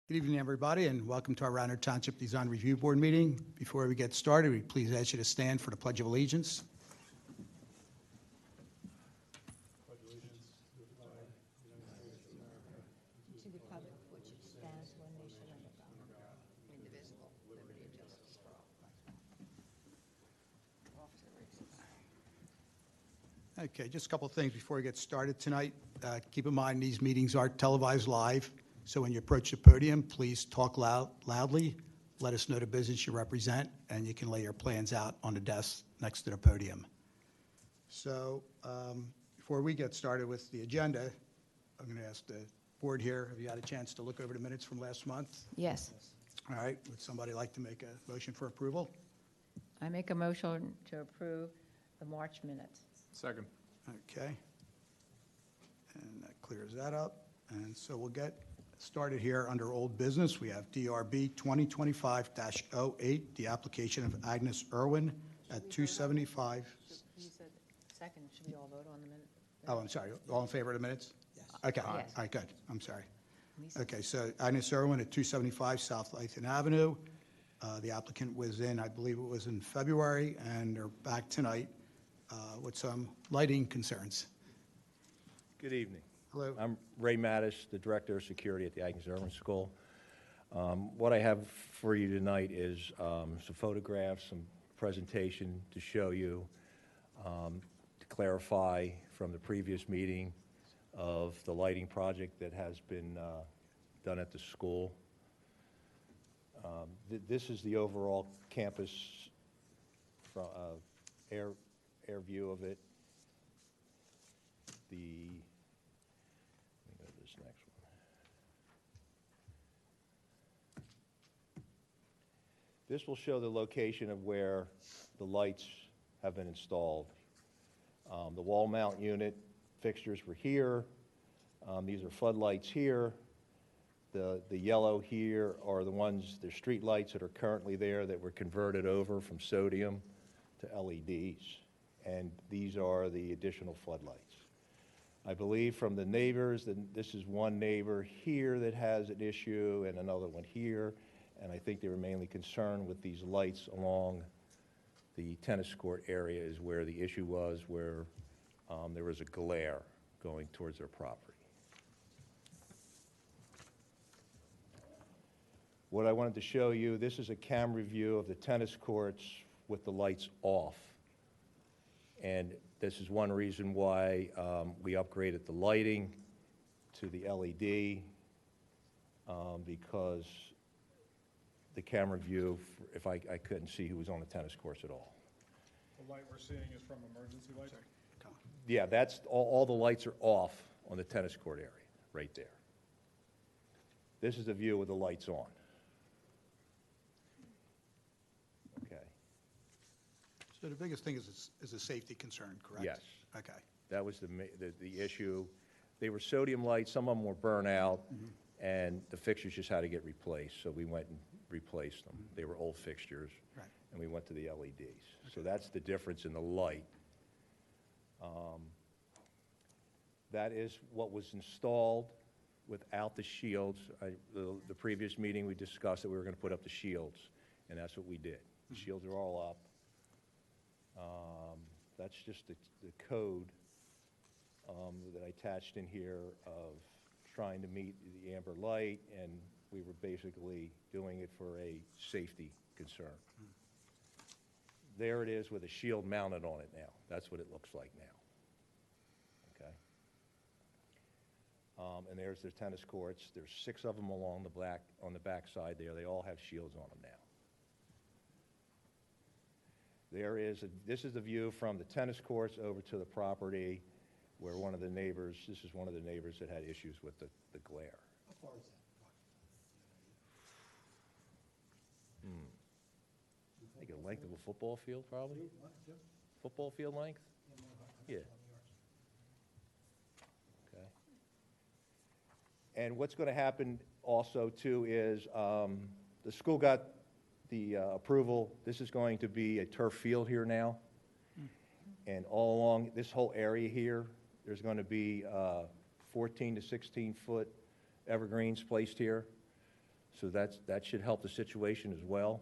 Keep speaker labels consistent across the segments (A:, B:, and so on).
A: Good evening, everybody, and welcome to our Radnor Township Design Review Board meeting. Before we get started, we please ask you to stand for the Pledge of Allegiance.
B: To the republic for which it stands, one nation under God, indivisible, liberty and justice for all. Off to the races.
A: Okay, just a couple of things before we get started tonight. Keep in mind, these meetings are televised live, so when you approach the podium, please talk loudly. Let us know the business you represent, and you can lay your plans out on the desk next to the podium. So before we get started with the agenda, I'm going to ask the board here, have you had a chance to look over the minutes from last month?
B: Yes,
A: All right, would somebody like to make a motion for approval?
B: I make a motion to approve the March minutes.
C: Second.
A: Okay. And that clears that up. And so we'll get started here under old business. We have DRB 2025-08, the application of Agnes Irwin at 275.
B: You said second, should we all vote on the minute?
A: Oh, I'm sorry. All in favor of the minutes?
B: Yes.
A: Okay.
B: Yes.
A: All right, good. I'm sorry.
B: Lisa?
A: Okay, so Agnes Irwin at 275 South Lathan Avenue. The applicant was in, I believe it was in February, and they're back tonight with some lighting concerns.
D: Good evening.
A: Hello.
D: I'm Ray Mattis, the Director of Security at the Agnes Irwin School. What I have for you tonight is some photographs, some presentation to show you, to clarify from the previous meeting of the lighting project that has been done at the school. This is the overall campus from, air view of it. Let me go to this next one. This will show the location of where the lights have been installed. The wall mount unit fixtures were here. These are floodlights here. The yellow here are the ones, the street lights that are currently there that were converted over from sodium to LEDs. And these are the additional floodlights. I believe from the neighbors, that this is one neighbor here that has an issue and another one here. And I think they were mainly concerned with these lights along the tennis court area is where the issue was, where there was a glare going towards their property. What I wanted to show you, this is a camera view of the tennis courts with the lights off. And this is one reason why we upgraded the lighting to the LED, because the camera view, if I couldn't see who was on the tennis courts at all.
C: The light we're seeing is from emergency lighting?
D: Yeah, that's, all the lights are off on the tennis court area, right there. This is the view with the lights on. Okay.
A: So the biggest thing is a safety concern, correct?
D: Yes.
A: Okay.
D: That was the issue. They were sodium lights, some of them were burnt out, and the fixtures just had to get replaced, so we went and replaced them. They were old fixtures,
A: Right.
D: and we went to the LEDs. So that's the difference in the light. That is what was installed without the shields. The previous meeting, we discussed that we were going to put up the shields, and that's what we did. The shields are all up. That's just the code that I attached in here of trying to meet the amber light, and we were basically doing it for a safety concern. There it is with a shield mounted on it now. That's what it looks like now. Okay. And there's the tennis courts. There's 6 of them along on the back side there. They all have shields on them now. This is the view from the tennis courts over to the property where one of the neighbors, this is one of the neighbors that had issues with the glare.
A: How far is that?
D: I think the length of a football field, probably? Football field length? Yeah. Okay. And what's going to happen also, too, is the school got the approval. This is going to be a turf field here now. And all along this whole area here, there's going to be 14 to 16 foot evergreens placed here. So that should help the situation as well.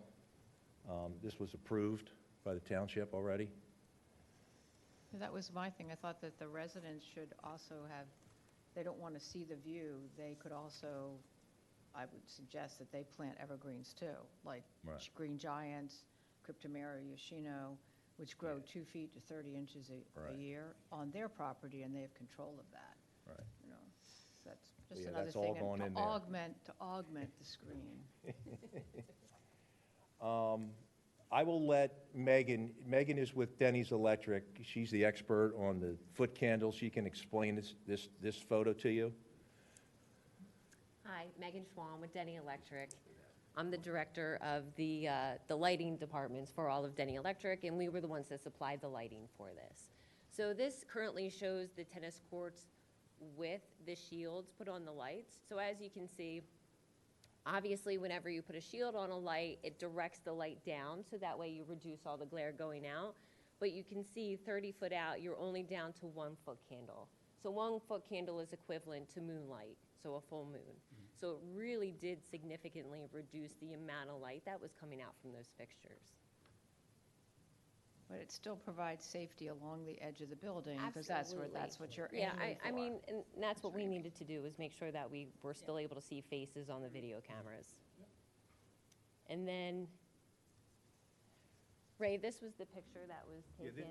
D: This was approved by the township already.
B: That was my thing. I thought that the residents should also have, they don't want to see the view. They could also, I would suggest that they plant evergreens too, like
D: Right.
B: green giants, Cryptomeria yoshino, which grow 2 feet to 30 inches
D: Right.
B: a year on their property, and they have control of that.
D: Right.
B: You know, so that's just
D: Yeah,
B: another
D: that's all
B: thing.
D: going in
B: And
D: there.
B: to augment the screen.
D: I will let Megan is with Denny's Electric. She's the expert on the foot candles. She can explain this photo to you.
E: Hi, Megan Schwan with Denny Electric. I'm the director of the lighting departments for all of Denny Electric, and we were the ones that supplied the lighting for this. So this currently shows the tennis courts with the shields put on the lights. So as you can see, obviously, whenever you put a shield on a light, it directs the light down, so that way you reduce all the glare going out. But you can see 30 foot out, you're only down to 1 foot candle. So 1 foot candle is equivalent to moonlight, so a full moon. So it really did significantly reduce the amount of light that was coming out from those fixtures.
B: But it still provides safety along the edge of the building, because that's
E: Absolutely.
B: what you're aiming
E: Yeah,
B: for.
E: I mean, and that's what we needed to do, is make sure that we were still able to see faces on the video cameras. And then, Ray, this was the picture that was taken.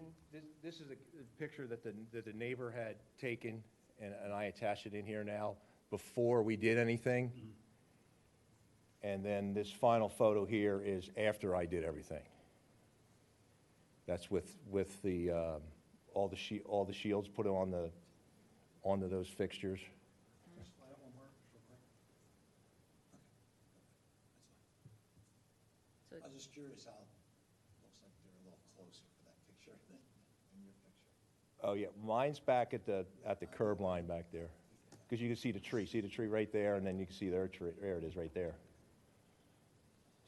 D: This is a picture that the neighbor had taken, and I attached it in here now, before we did anything. And then this final photo here is after I did everything. That's with the, all the shields put onto those fixtures.
C: Slide up one more, real quick.
E: So
F: I was just curious how, it looks like they're a little closer for that picture than in your picture.
D: Oh, yeah, mine's back at the curb line back there. Because you can see the tree right there, and then you can see their tree, there it is, right there.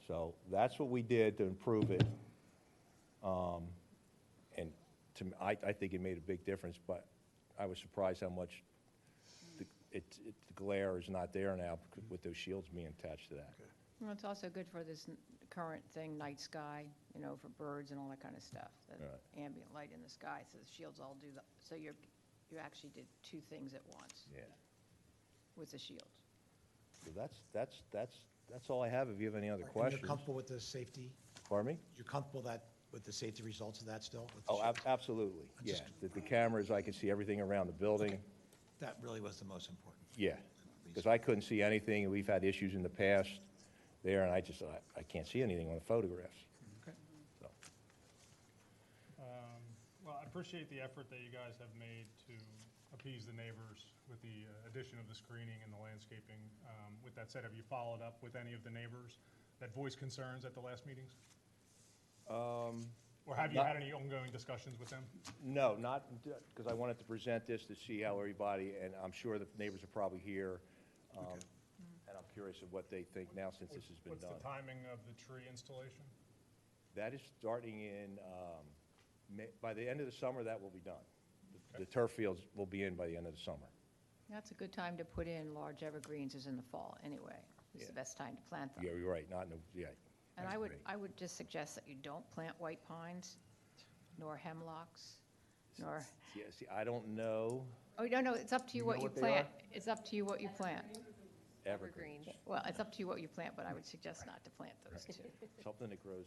D: So that's what we did to improve it. And I think it made a big difference, but I was surprised how much the glare is not there now with those shields being attached to that.
B: Well, it's also good for this current thing, night sky, you know, for birds and all that kind of stuff. The
D: Right.
B: ambient light in the sky, so the shields all do that. So you actually did 2 things at once
D: Yeah.
B: with the shields.
D: So that's all I have. If you have any other
F: And
D: questions.
F: you're comfortable with the safety?
D: Pardon me?
F: You're comfortable with the safety results of that still? with the
D: Oh,
F: shield?
D: absolutely, yeah.
F: Just-
D: The cameras, I can see everything around the building.
F: Okay. That really was the most important.
D: Yeah, because I couldn't see anything, and we've had issues in the past there, and I can't see anything on the photographs.
F: Okay.
D: So,
C: Well, I appreciate the effort that you guys have made to appease the neighbors with the addition of the screening and the landscaping. With that said, have you followed up with any of the neighbors that voiced concerns at the last meetings? Or have you
D: not-
C: had any ongoing discussions with them?
D: No, not, because I wanted to present this to see how everybody, and I'm sure the neighbors are probably here, and I'm curious of what they think now since this has been
C: What's
D: done.
C: the timing of the tree installation?
D: That is starting in, by the end of the summer, that will be done. The turf fields will be in by the end of the summer.
B: That's a good time to put in large evergreens, is in the fall anyway. It's the
D: Yeah.
B: best time to plant them.
D: Yeah, you're right, not in the, yeah.
B: And
D: I agree.
B: I would just suggest that you don't plant white pines, nor hemlocks, nor,
D: Yeah, see, I don't know
B: oh, no, it's up to you
D: You
B: what
D: know
B: you
D: what they
B: plant.
D: are?
B: It's up to you what you plant.
D: evergreens,
B: Well, it's up to you what you plant, but I would suggest not to plant those two.
D: something that grows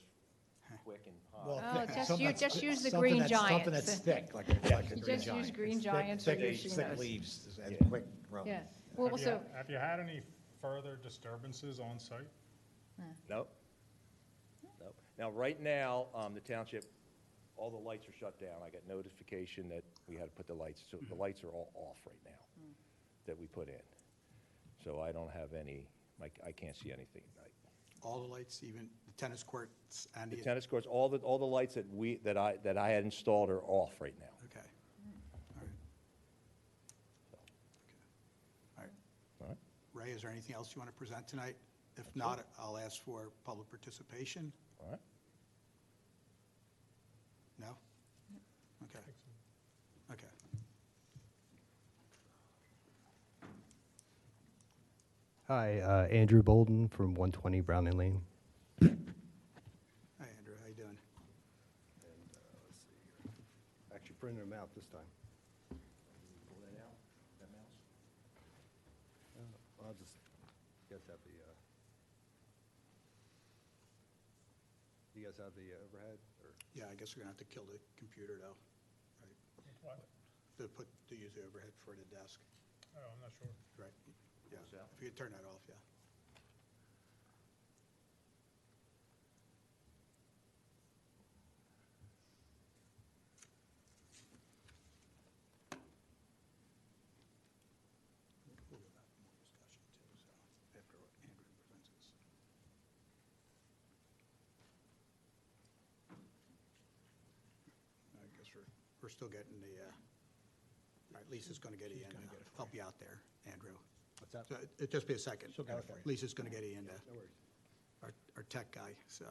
D: quick and
F: Well,
D: high.
B: Oh,
F: thick-
B: just
F: something
B: use-
F: that's-
B: just use the
F: something
B: green
F: that's- Something
B: giants.
F: that's thick, like a green
B: Just use
F: giant.
B: green
F: Thick-
B: giants or
F: thick-
B: yoshino's.
F: Thick leaves and
D: Yeah.
F: quick growth.
B: Yeah. Well, also,
C: Have you had any further disturbances on site?
D: Nope. Nope. Now, right now, the township, all the lights are shut down. I got notification that we had to put the lights, so the lights are all off right now that we put in. So I don't have any, like, I can't see anything at night.
A: All the lights, even the tennis courts and
D: The
A: the,
D: tennis courts, all the lights that I had installed are off right now.
A: okay. All right. All right.
D: All right?
A: Ray, is there anything else you want to present tonight? If not, I'll ask for public participation.
D: All right?
A: No? Okay. Okay.
G: Hi, Andrew Bolden from 120 Browning Lane.
A: Hi, Andrew, how you doing?
G: And let's see here. Actually printed them out this time.
D: Pull that out, that mouse?
G: I'll just, you guys have the, do you guys have the overhead? Or?
A: Yeah, I guess we're gonna have to kill the computer though, right?
C: What?
A: To use the overhead for the desk,
C: Oh, I'm not sure.
A: right? Yeah,
D: What's that?
A: if you could turn that off, yeah. We'll have more discussion too, so, after Andrew presents this. I guess we're still getting the, all right, Lisa's gonna get you in, help you out there, Andrew.
G: What's that?
A: So it'll just be a second.
G: She'll get it for you.
A: Lisa's gonna get you in,
G: No worries.
A: our tech guy, so.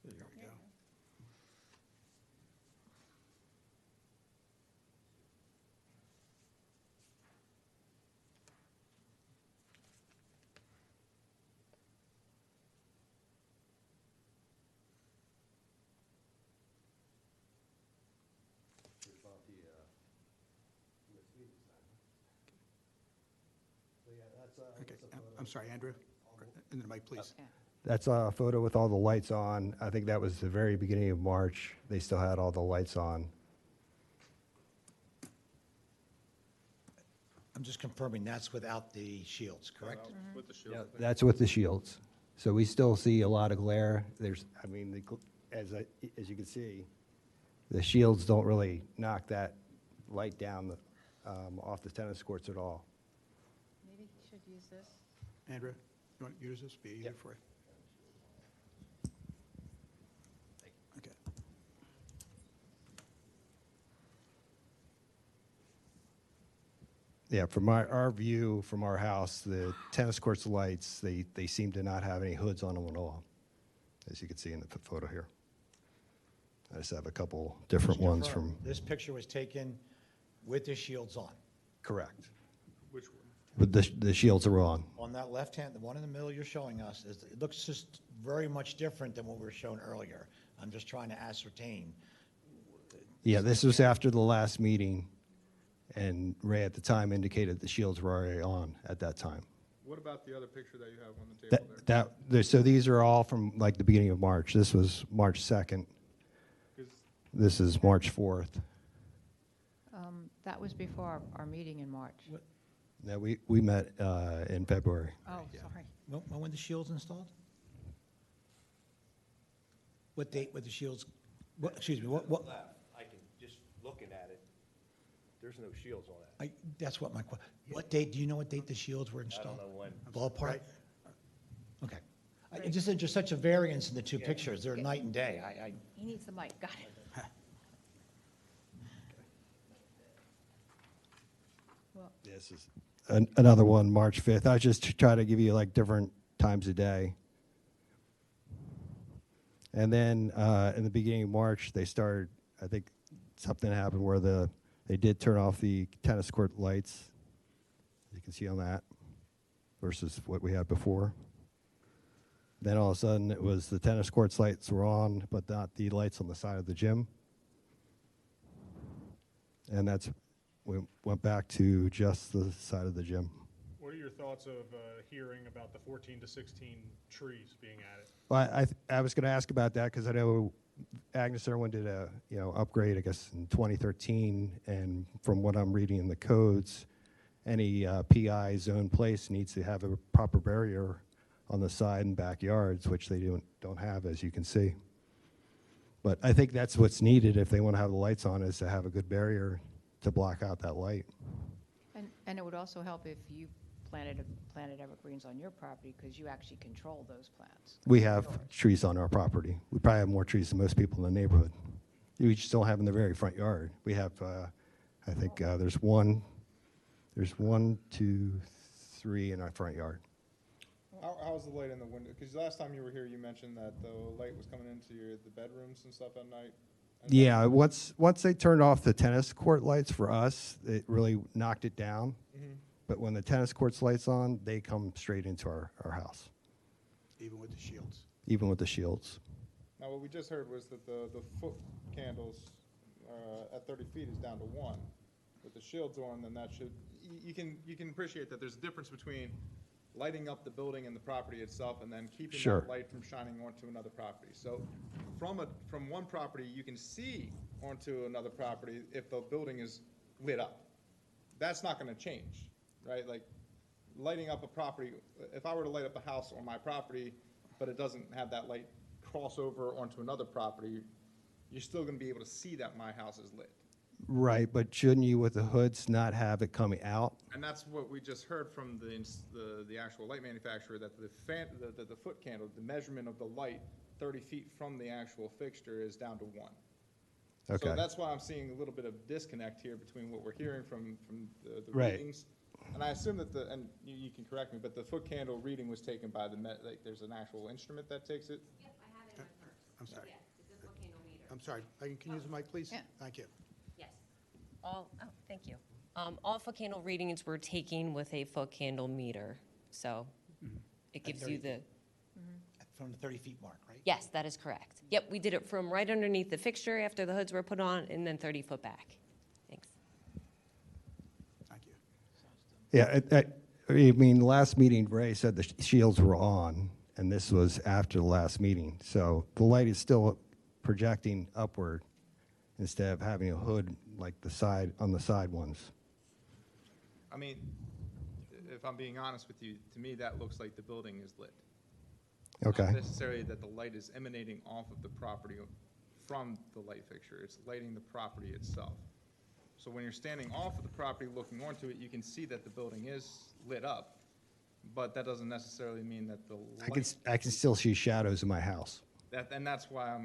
A: There we go. Okay, I'm sorry, Andrew, into the mic, please.
B: Yeah.
G: That's a photo with all the lights on. I think that was the very beginning of March. They still had all the lights on.
F: I'm just confirming that's without the shields, correct?
C: With the shield.
G: Yeah, that's with the shields. So we still see a lot of glare. There's, I mean, as you can see, the shields don't really knock that light down off the tennis courts at all.
B: Maybe he should use this.
A: Andrew, you want to use this, be easier for you? Okay.
G: Yeah, from our view, from our house, the tennis courts lights, they seem to not have any hoods on them at all, as you can see in the photo here. I just have a couple different ones
F: Confirm,
G: from,
F: This picture was taken with the shields on.
G: correct.
C: Which one?
G: But the shields are on.
F: On that left hand, the one in the middle you're showing us, it looks just very much different than what we were shown earlier. I'm just trying to ascertain.
G: Yeah, this was after the last meeting, and Ray at the time indicated the shields were already on at that time.
C: What about the other picture that you have on the table
G: So these are all from like the beginning of March. This was March 2nd. This is March 4th.
B: That was before our meeting in March.
G: Now, we met in February.
B: Oh, sorry.
F: When were the shields installed? What date were the shields, excuse me, what,
D: I can, just looking at it, there's no shields on it.
F: that's what what date, do you know what date the shields were
D: I
F: installed?
D: don't know when.
F: Ballpark? Okay. It's just such a variance in the two pictures, they're night and day.
B: He needs the mic, got it. Well,
G: This is another one, March 5th. I just try to give you like different times a day. And then in the beginning of March, they started, I think something happened where they did turn off the tennis court lights. You can see on that versus what we had before. Then all of a sudden it was the tennis courts lights were on, but not the lights on the side of the gym. And we went back to just the side of the gym.
C: What are your thoughts of hearing about the 14 to 16 trees being added?
G: Well, I was going to ask about that because I know Agnes Irwin did a upgrade, I guess, in 2013, and from what I'm reading in the codes, any PI zone place needs to have a proper barrier on the side and backyards, which they don't have, as you can see. But I think that's what's needed if they want to have the lights on, is to have a good barrier to block out that light.
B: and it would also help if you planted evergreens on your property, because you actually control those plants.
G: We have trees on our property. We probably have more trees than most people in the neighborhood. You just don't have in the very front yard. We have, I think, there's one, 2, 3 in our front yard.
H: How's the light in the window? Because last time you were here, you mentioned that the light was coming into the bedrooms and stuff at night. And
G: Yeah, once they turned off the tennis court lights for us, it really knocked it down. But when the tennis court's lights on, they come straight into our house,
A: Even with the shields.
G: even with the shields.
H: Now, what we just heard was that the foot candles at 30 feet is down to 1. With the shields on, then that should, you can appreciate that there's a difference between lighting up the building and the property itself and then keeping
G: Sure.
H: that light from shining onto another property. So from one property, you can see onto another property if the building is lit up. That's not gonna change, right? Like, lighting up a property, if I were to light up a house on my property, but it doesn't have that light cross over onto another property, you're still gonna be able to see that my house is lit.
G: Right, but shouldn't you with the hoods not have it coming out?
H: And that's what we just heard from the actual light manufacturer, that the foot candle, the measurement of the light 30 feet from the actual fixture is down to 1.
G: Okay.
H: So that's why I'm seeing a little bit of disconnect here between what we're hearing from the
G: Right.
H: readings. And I assume that and you can correct me, but the foot candle reading was taken by like, there's an actual instrument that takes it?
E: Yep, I have it in my purse.
A: I'm sorry.
E: Yes, it's a foot candle meter.
A: I'm sorry. Can you use the mic, please?
B: Yeah.
A: Thank you.
E: Yes. Thank you. All foot candle readings we're taking with a foot candle meter, so it gives you the,
F: From the 30 feet mark, right?
E: yes, that is correct. Yep, we did it from right underneath the fixture after the hoods were put on, and then 30 foot back. Thanks.
A: Thank you.
G: Yeah, I mean, last meeting, Ray said the shields were on, and this was after the last meeting. So the light is still projecting upward instead of having a hood like on the side ones.
H: I mean, if I'm being honest with you, to me, that looks like the building is lit.
G: Okay,
H: Not necessarily that the light is emanating off of the property from the light fixture. It's lighting the property itself. So when you're standing off of the property looking onto it, you can see that the building is lit up, but that doesn't necessarily mean that the light.
G: I can still see shadows in my house.
H: And that's why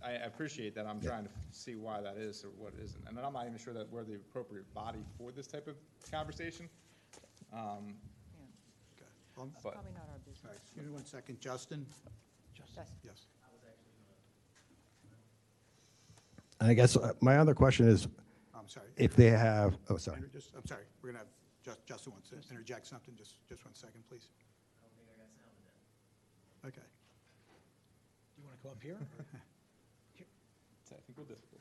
H: I appreciate that. I'm trying to see why that is or what it isn't. And I'm not even sure that we're the appropriate body for this type of conversation.
B: Yeah,
A: Okay. Well,
B: It's
H: But-
B: probably not our
A: all
B: business.
A: right, give me 1 second. Justin?
B: Yes.
A: Yes.
G: And I guess my other question is,
A: I'm sorry.
G: if they have, oh, sorry.
A: Andrew, I'm sorry. We're going to have Justin wants to interject something. Just 1 second, please. Okay.
F: Do you want to come up here?
H: Technical difficulty.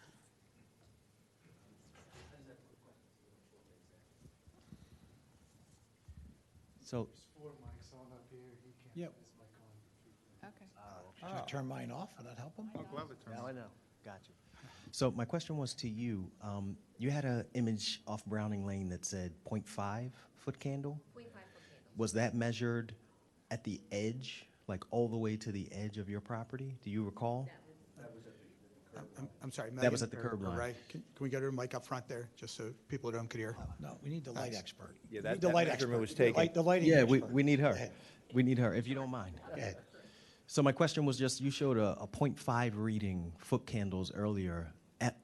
I: So,
F: Yeah.
B: Okay.
F: Should I turn mine off? Will that help him?
H: I'll gladly turn
I: now
H: it
I: I know, got you. So my question was to you. You had an image off Browning Lane that said 0.5 foot candle.
E: 0.5 foot candle.
I: Was that measured at the edge, like all the way to the edge of your property? Do you recall?
A: I'm sorry.
I: That was
A: Megan
I: at the curb
A: or
I: line.
A: Ray, can we get her mic up front there, just so people at home could hear?
F: No, we need the light
A: Thanks.
F: expert.
D: Yeah,
F: We
D: that-
F: need the
D: that
F: light
D: measurement was
F: expert.
D: taken.
F: The lighting
I: Yeah,
F: expert.
I: we need
F: Go
I: her.
F: ahead.
I: We need her, if you don't mind.
F: Go ahead.
I: So my question was just, you showed a 0.5 reading foot candles earlier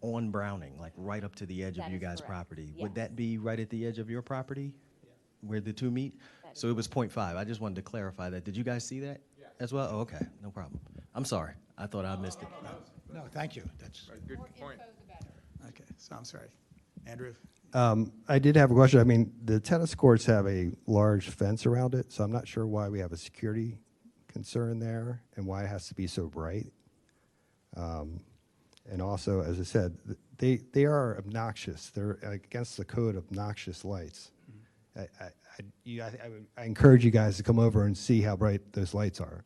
I: on Browning, like right up to the edge of
E: That
I: you
E: is
I: guys'
E: correct.
I: property.
E: Yes.
I: Would that be right at the edge of your property? Where the two meet?
E: That
I: So it was 0.5. I just wanted to clarify that. Did you guys see that as well? Oh, okay, no problem. I'm sorry. I thought I missed it.
F: No, thank you. That's,
H: Right, good point.
A: Okay, so I'm sorry. Andrew?
G: I did have a question. I mean, the tennis courts have a large fence around it, so I'm not sure why we have a security concern there and why it has to be so bright. And also, as I said, they are obnoxious. They're against the code, obnoxious lights. I encourage you guys to come over and see how bright those lights are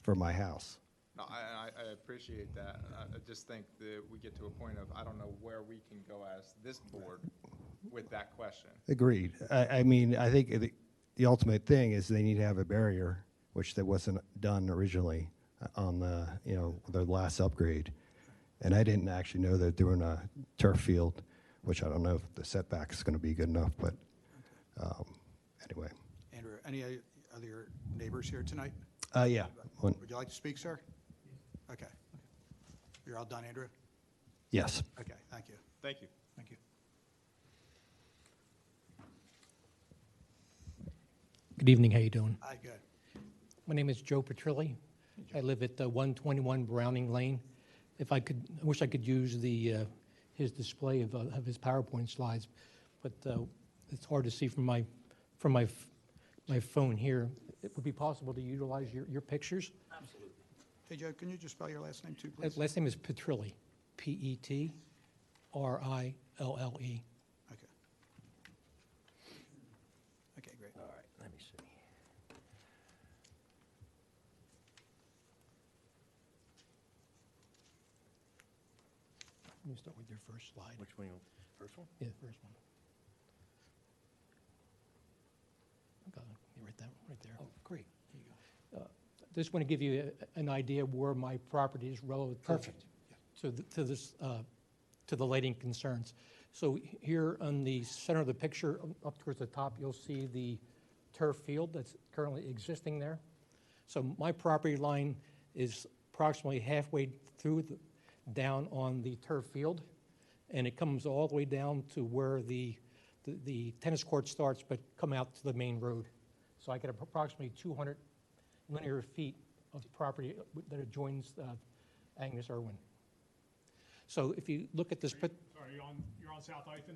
G: for my house.
H: No, I appreciate that. I just think that we get to a point of, I don't know where we can go as this board with that question.
G: Agreed. I mean, I think the ultimate thing is they need to have a barrier, which that wasn't done originally on the, the last upgrade. And I didn't actually know they're doing a turf field, which I don't know if the setback is going to be good enough, but anyway.
A: Andrew, any other neighbors here tonight?
G: Yeah. One.
A: Would you like to speak, sir? Okay. You're all done, Andrew?
G: Yes.
A: Okay, thank you.
H: Thank you.
F: Thank you.
J: Good evening, how you doing?
A: Hi, good.
J: My name is Joe Petrilli. I live at 121 Browning Lane. If I could, I wish I could use his display of his PowerPoint slides, but it's hard to see from my phone here. It would be possible to utilize your pictures?
A: Hey, Joe, can you just spell your last name too, please?
J: Last name is Petrilli, Petrile.
A: Okay. Okay, great.
I: All right, let me see.
J: Let me start with your first slide.
I: Which one, first one?
J: Yeah, the first one. Okay, right there.
F: Oh, great. Here you go.
J: Just want to give you an idea of where my property is relative
F: Perfect.
J: to the lighting concerns. So here on the center of the picture, up towards the top, you'll see the turf field that's currently existing there. So my property line is approximately halfway down on the turf field, and it comes all the way down to where the tennis court starts, but come out to the main road. So I get approximately 200 linear feet of property that adjoins Agnes Irwin. So if you look at this,
C: Sorry, you're on South Ithan?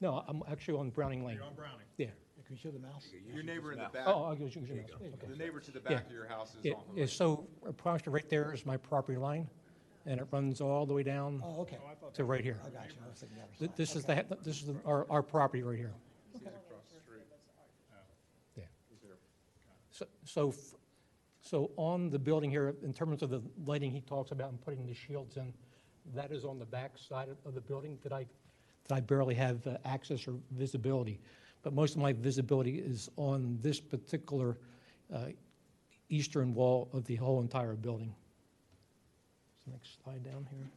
J: no, I'm actually on Browning Lane.
C: You're on Browning?
J: Yeah.
F: Can you show the mouse?
H: Your neighbor in the back,
J: Oh, I'll use your mouse. Okay.
H: the neighbor to the
J: Yeah.
H: back of your house is
J: Yeah,
H: on the
J: yeah,
H: right.
J: so approximately right there is my property line, and it runs all the way down
F: Oh, okay.
J: to right here.
F: I got you. I was thinking the other side.
J: This is this is our property right here.
H: He's across the street.
J: Yeah.
H: He's here.
J: So on the building here, in terms of the lighting he talks about and putting the shields in, that is on the back side of the building that I barely have access or visibility. But most of my visibility is on this particular eastern wall of the whole entire building. So next slide down here.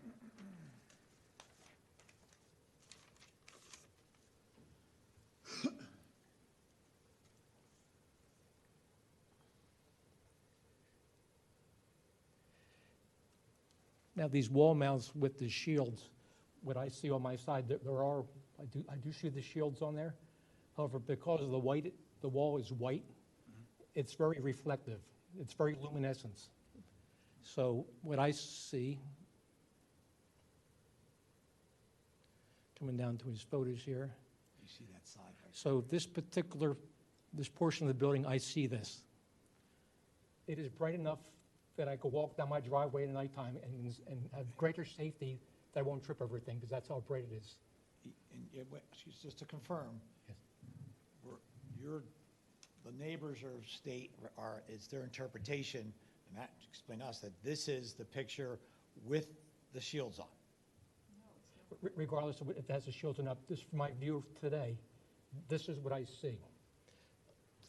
J: Now, these wall mounts with the shields, what I see on my side, I do see the shields on there. However, because of the wall is white, it's very reflective. It's very luminescent. So what I see, coming down to his photos here,
F: You see that side right
J: so this portion of the building, I see this. It is bright enough that I could walk down my driveway at nighttime and have greater safety that I won't trip over everything, because that's how bright it is.
F: Just to confirm,
J: Yes.
F: the neighbors or state is their interpretation, and Matt explained to us that this is the picture with the shields on.
J: Regardless of if it has the shields or not, this, from my view of today, this is what I see.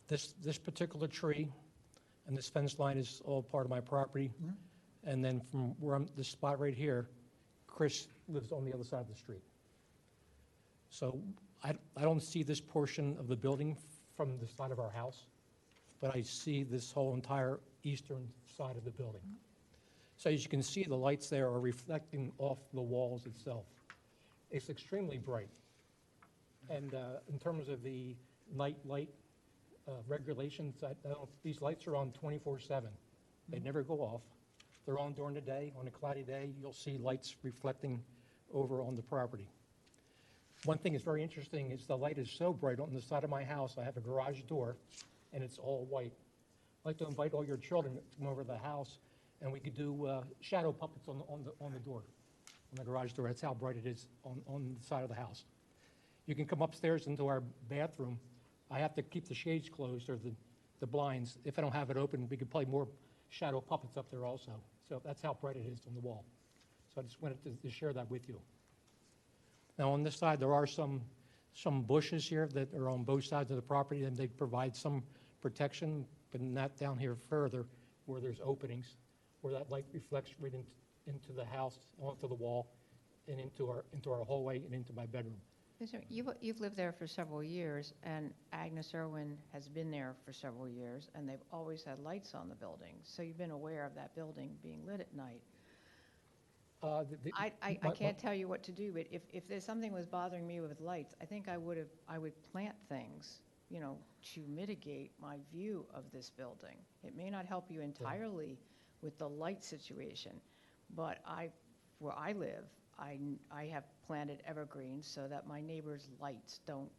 J: This particular tree and this fence line is all part of my property. And then from where this spot right here, Chris lives on the other side of the street. So I don't see this portion of the building from the side of our house, but I see this whole entire eastern side of the building. So as you can see, the lights there are reflecting off the walls itself. It's extremely bright. And in terms of the night light regulations, these lights are on 24/7. They never go off. They're on during the day. On a cloudy day, you'll see lights reflecting over on the property. One thing that's very interesting is the light is so bright on the side of my house. I have a garage door, and it's all white. I'd like to invite all your children to come over to the house, and we could do shadow puppets on the door, on the garage door. That's how bright it is on the side of the house. You can come upstairs into our bathroom. I have to keep the shades closed or the blinds. If I don't have it open, we could play more shadow puppets up there also. So that's how bright it is on the wall. So I just wanted to share that with you. Now, on this side, there are some bushes here that are on both sides of the property, and they provide some protection, but not down here further where there's openings, where that light reflects right into the house, onto the wall, and into our hallway and into my bedroom.
B: Listen, you've lived there for several years, and Agnes Irwin has been there for several years, and they've always had lights on the building, so you've been aware of that building being lit at night. I
J: my-
B: can't tell you what to do, but if there's something was bothering me with lights, I think I would plant things, to mitigate my view of this building. It may not help you entirely with the light situation, but where I live, I have planted evergreens so that my neighbor's lights don't,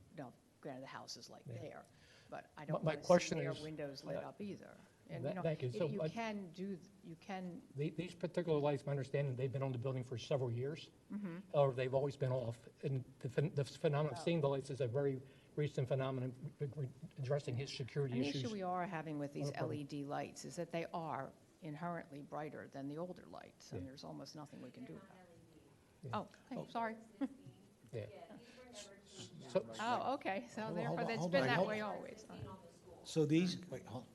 B: granted the house is like there, but I don't
J: My
B: want to see
J: question
B: their
J: is,
B: windows lit up either. And,
J: Thank you. So,
B: you can,
J: These particular lights, my understanding, they've been on the building for several years.
B: Mm-hmm.
J: Or they've always been off. And the phenomenon of seeing the lights is a very recent phenomenon addressing his security
B: an
J: issues.
B: issue we are having with these
J: on the property.
B: LED lights is that they are inherently brighter than the older lights, and
J: Yeah.
B: there's almost nothing we can do about it.
J: Yeah.
B: Oh, hey, sorry.
J: Yeah. So,
B: Oh, okay, so
F: Hold on,
B: therefore,
F: hold on,
B: it's
F: hold
B: been
F: on,
B: that
F: hold
B: way
F: on.
B: always.
F: So these, wait, hold.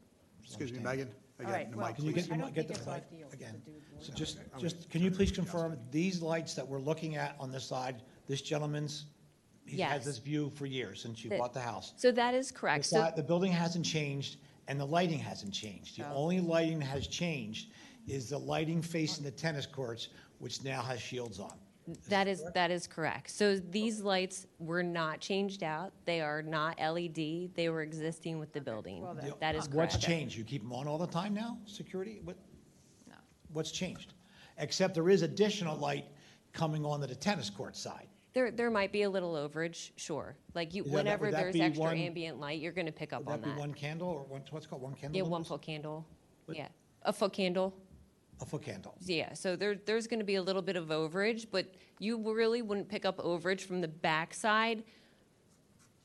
A: Excuse me,
F: Understand.
A: Megan,
B: All
A: again,
B: right,
A: the
B: well,
A: mic,
F: Can you
A: please.
F: get,
B: I don't
F: get
B: think
F: the
B: it's
F: mic
B: ideal
F: again?
B: to do
F: So
B: one.
F: just, can you please confirm, these lights that we're looking at on this side, this gentleman's, he's had
E: Yes.
F: this view for years since you
E: The-
F: bought the house.
E: So that is correct.
F: The
E: So
F: side- the building hasn't changed, and the lighting hasn't changed. The
B: Oh.
F: only lighting that has changed is the lighting facing the tennis courts, which now has shields on.
E: that is correct. So these lights were not changed out. They are not LED. They were existing with the building.
B: Well, then-
E: That is
F: What's
E: correct.
F: changed? You keep them on all the time now, security?
B: No.
F: What's changed? Except there is additional light coming onto the tennis court side.
E: There might be a little overage, sure. Like
F: Would that
E: whenever there's
F: be
E: extra
F: one-
E: ambient light, you're going to pick up
F: Would
E: on
F: that be
E: that.
F: one candle, or what's it called, one candle?
E: Yeah,
F: lumens?
E: 1 foot candle.
F: What?
E: Yeah, a foot candle.
F: A foot candle.
E: Yeah, so there's going to be a little bit of overage, but you really wouldn't pick up overage from the backside.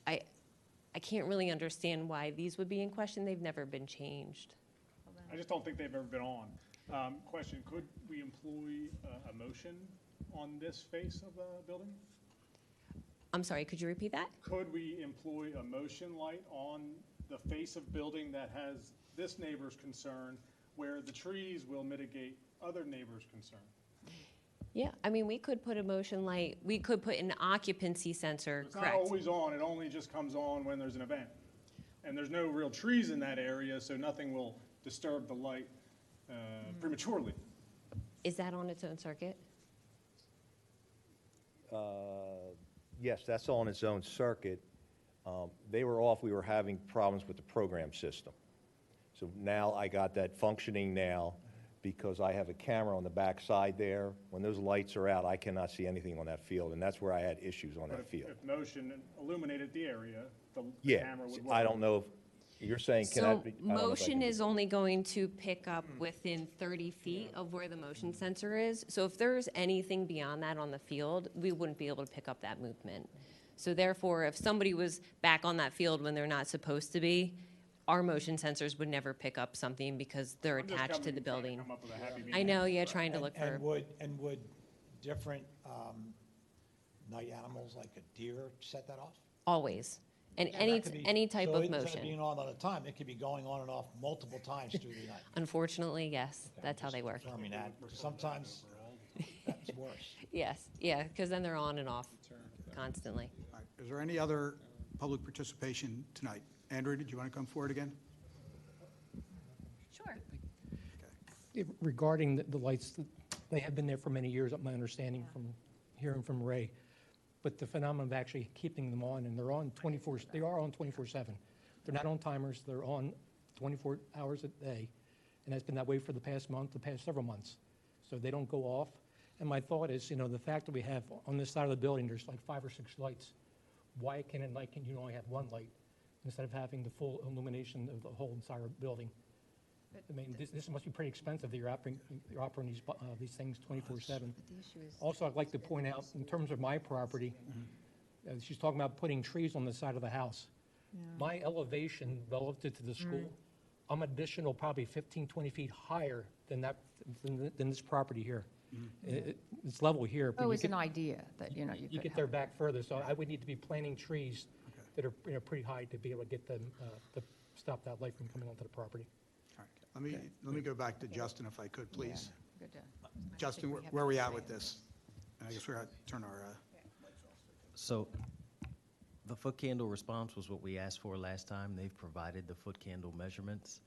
E: I can't really understand why these would be in question. They've never been changed.
C: I just don't think they've ever been on. Question, could we employ a motion on this face of the building?
E: I'm sorry, could you repeat that?
C: Could we employ a motion light on the face of building that has this neighbor's concern, where the trees will mitigate other neighbors' concern?
E: Yeah, I mean, we could put a motion light, we could put an occupancy sensor,
C: It's not
E: correct?
C: always on, it only just comes on when there's an event. And there's no real trees in that area, so nothing will disturb the light prematurely.
E: Is that on its own circuit?
D: Yes, that's on its own circuit. They were off, we were having problems with the program system. So now I got that functioning now because I have a camera on the back side there. When those lights are out, I cannot see anything on that field, and that's where I had issues on
C: But
D: that field.
C: if motion illuminated the area, the
D: Yeah,
C: camera would work.
D: I don't know if, you're saying can
E: So
D: that be? I don't know if I
E: motion
D: can do
E: is
D: that.
E: only going to pick up within 30 feet of where the motion sensor is. So if there's anything beyond that on the field, we wouldn't be able to pick up that movement. So therefore, if somebody was back on that field when they're not supposed to be, our motion sensors would never pick up something because they're
C: I'm just
E: attached to
C: coming-
E: the
C: trying
E: building.
C: come up with a happy
E: I
C: medium.
E: know, yeah, trying to look for,
F: And would different night animals, like a deer, set that off?
E: always. And
F: So
E: any,
F: that could be-
E: any type
F: so
E: of
F: instead
E: motion.
F: being on a time, it could be going on and off multiple times through the night.
E: Unfortunately, yes, that's how they work.
F: Confirming that. Sometimes that's worse.
E: Yes, yeah, because then they're on and off constantly.
A: All right, is there any other public participation tonight? Andrew, did you want to come forward again?
E: Sure.
J: Regarding the lights, they have been there for many years, my understanding from hearing from Ray. But the phenomenon of actually keeping them on, and they're on 24, they are on 24/7. They're not on timers, they're on 24 hours a day. And that's been that way for the past month, the past several months. So they don't go off. And my thought is, the fact that we have on this side of the building, there's like 5 or 6 lights. Why can at night can you only have one light instead of having the full illumination of the whole entire building? I mean, this must be pretty expensive that you're operating these things 24/7.
B: But the issue is,
J: Also, I'd like to point out, in terms of my property, she's talking about putting trees on the side of the house. My elevation relative to the school, I'm additional probably 15, 20 feet higher than that, than this property here. It's level here. but
B: oh,
J: you
B: it's
J: get-
B: an idea that, you
J: You
B: could
J: get there
B: have.
J: back further, so I would need to be planting trees that are, pretty high to be able to get them, to stop that light from coming onto the property.
A: All right, let me go back to Justin if I could, please.
B: Good to-
A: Justin,
B: we have
A: where are we
B: to
A: at
B: say
A: with
B: it.
A: this? And I guess we're going to turn our,
I: So the foot candle response was what we asked for last time. They've provided the foot candle measurements.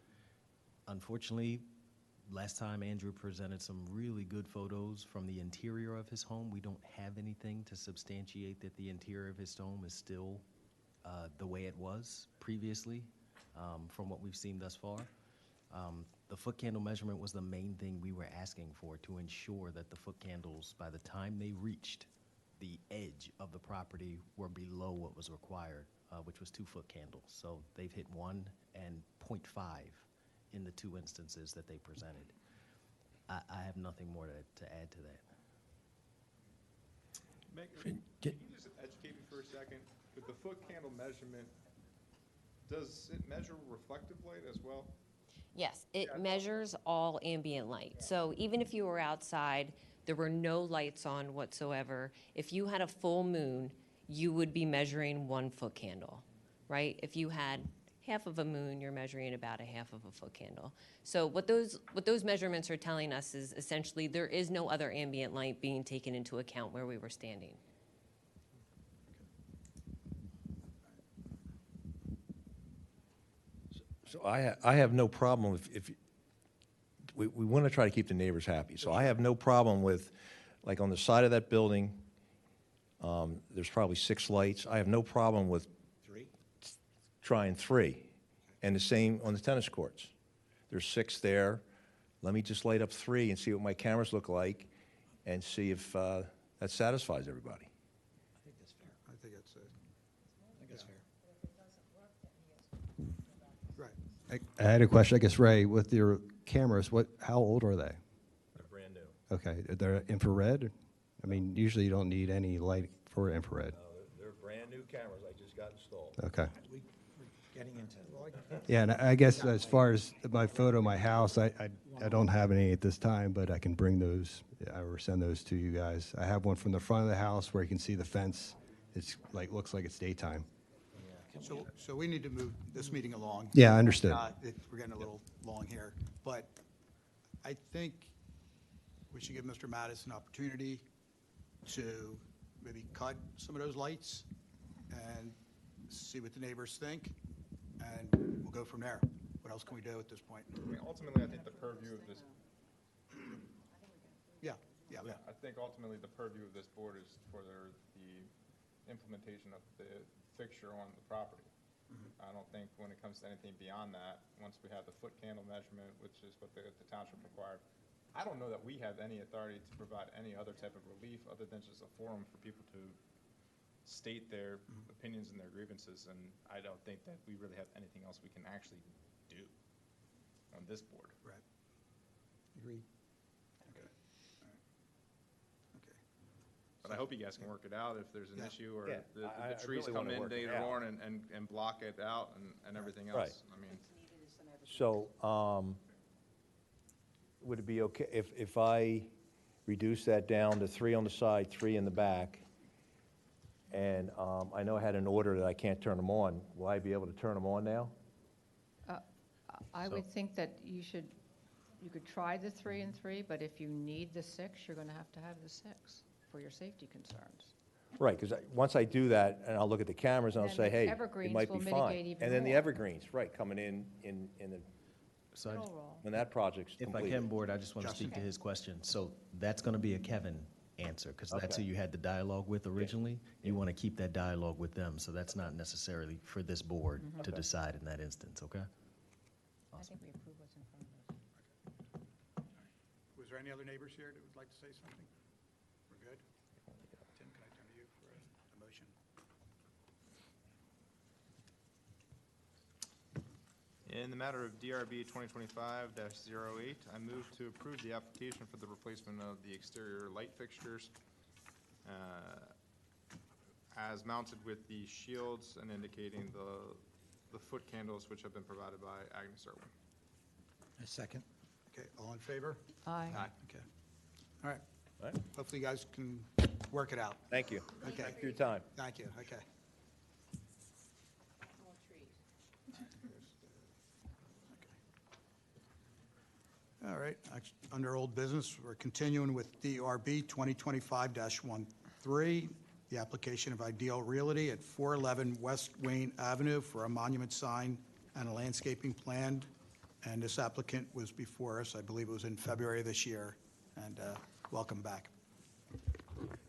I: Unfortunately, Last time Andrew presented some really good photos from the interior of his home. We don't have anything to substantiate that the interior of his home is still the way it was previously, from what we've seen thus far. The foot candle measurement was the main thing we were asking for, to ensure that the foot candles, by the time they reached the edge of the property, were below what was required, which was 2-foot candles. So they've hit 1 and 0.5 in the 2 instances that they presented. I have nothing more to add to that.
H: Can you just educate me for a second? With the foot candle measurement, does it measure reflective light as well?
E: Yes, it measures all ambient light. So even if you were outside, there were no lights on whatsoever, if you had a full moon, you would be measuring 1 foot candle, right? If you had half of a moon, you're measuring about a half of a foot candle. So what those measurements are telling us is essentially there is no other ambient light being taken into account where we were standing.
D: So I have no problem if we want to try to keep the neighbors happy. So I have no problem with, like on the side of that building, there's probably 6 lights. I have no problem with
F: 3?
D: trying 3. And the same on the tennis courts. There's 6 there. Let me just light up 3 and see what my cameras look like and see if that satisfies everybody.
F: I think that's fair.
A: I think that's it.
F: I think that's fair.
A: Right.
G: I had a question, I guess, Ray, with your cameras, how old are they?
D: They're brand new.
G: Okay, they're infrared? I mean, usually you don't need any light for infrared.
D: They're brand new cameras I just got installed.
G: Okay.
F: We're getting into
G: Yeah, and I guess as far as my photo of my house, I don't have any at this time, but I can bring those, or send those to you guys. I have one from the front of the house where you can see the fence. It's like, looks like it's daytime.
A: So we need to move this meeting along.
G: Yeah, understood.
A: We're getting a little long here, but I think we should give Mr. Mattis an opportunity to maybe cut some of those lights and see what the neighbors think, and we'll go from there. What else can we do at this point?
H: I mean, ultimately, I think the purview of this,
A: Yeah.
H: I think ultimately the purview of this board is for the implementation of the fixture on the property. I don't think when it comes to anything beyond that, once we have the foot candle measurement, which is what the township required, I don't know that we have any authority to provide any other type of relief other than just a forum for people to state their opinions and their grievances, and I don't think that we really have anything else we can actually do on this board.
A: Right. Agreed. Okay. All right. Okay.
H: But I hope you guys can work it out if there's an
A: Yeah.
H: issue, or
D: Yeah,
H: the
D: I
H: trees
D: really
H: come
D: wanna
H: in
D: work it
H: later
D: out.
H: on and block it out and everything else.
D: Right.
H: I mean,
D: So, would it be okay if I reduce that down to 3 on the side, 3 in the back? And I know I had an order that I can't turn them on. Will I be able to turn them on now?
B: I would think that you could try the 3 and 3, but if you need the 6, you're going to have the 6 for your safety concerns.
D: Right, because once I do that, and I'll look at the cameras, and I'll
B: Then
D: say,
B: the
D: hey, it
B: evergreens
D: might
B: will
D: be
B: mitigate
D: fine.
B: even
D: And then the
B: more.
D: evergreens, right, coming in the,
I: So I-
B: Control roll.
D: when that project's
I: if I
D: completed.
I: can, Board, I just want to speak to his question. So that's going to be a Kevin answer, because that's who
D: Okay.
I: you had the dialogue with originally. You want to keep that dialogue with them, so that's not necessarily for this board to decide in that instance, okay?
B: I think we approve what's in front of us.
A: Was there any other neighbors here that would like to say something? We're good? Tim, can I turn to you for a motion?
H: in the matter of DRB 2025-08, I move to approve the application for the replacement of the exterior light fixtures as mounted with the shields and indicating the foot candles which have been provided by Agnes Irwin.
F: A second.
A: Okay, all in favor?
B: Aye.
A: Okay. All right.
D: All right.
A: Hopefully you guys can work it out.
D: Thank you.
A: Okay.
D: Thank you for your time.
A: Thank you, okay. All right, under old business, we're continuing with DRB 2025-13, the application of Ideal Realty at 411 West Wayne Avenue for a monument sign and a landscaping plan And this applicant was before us, I believe it was in February of this year, and welcome back.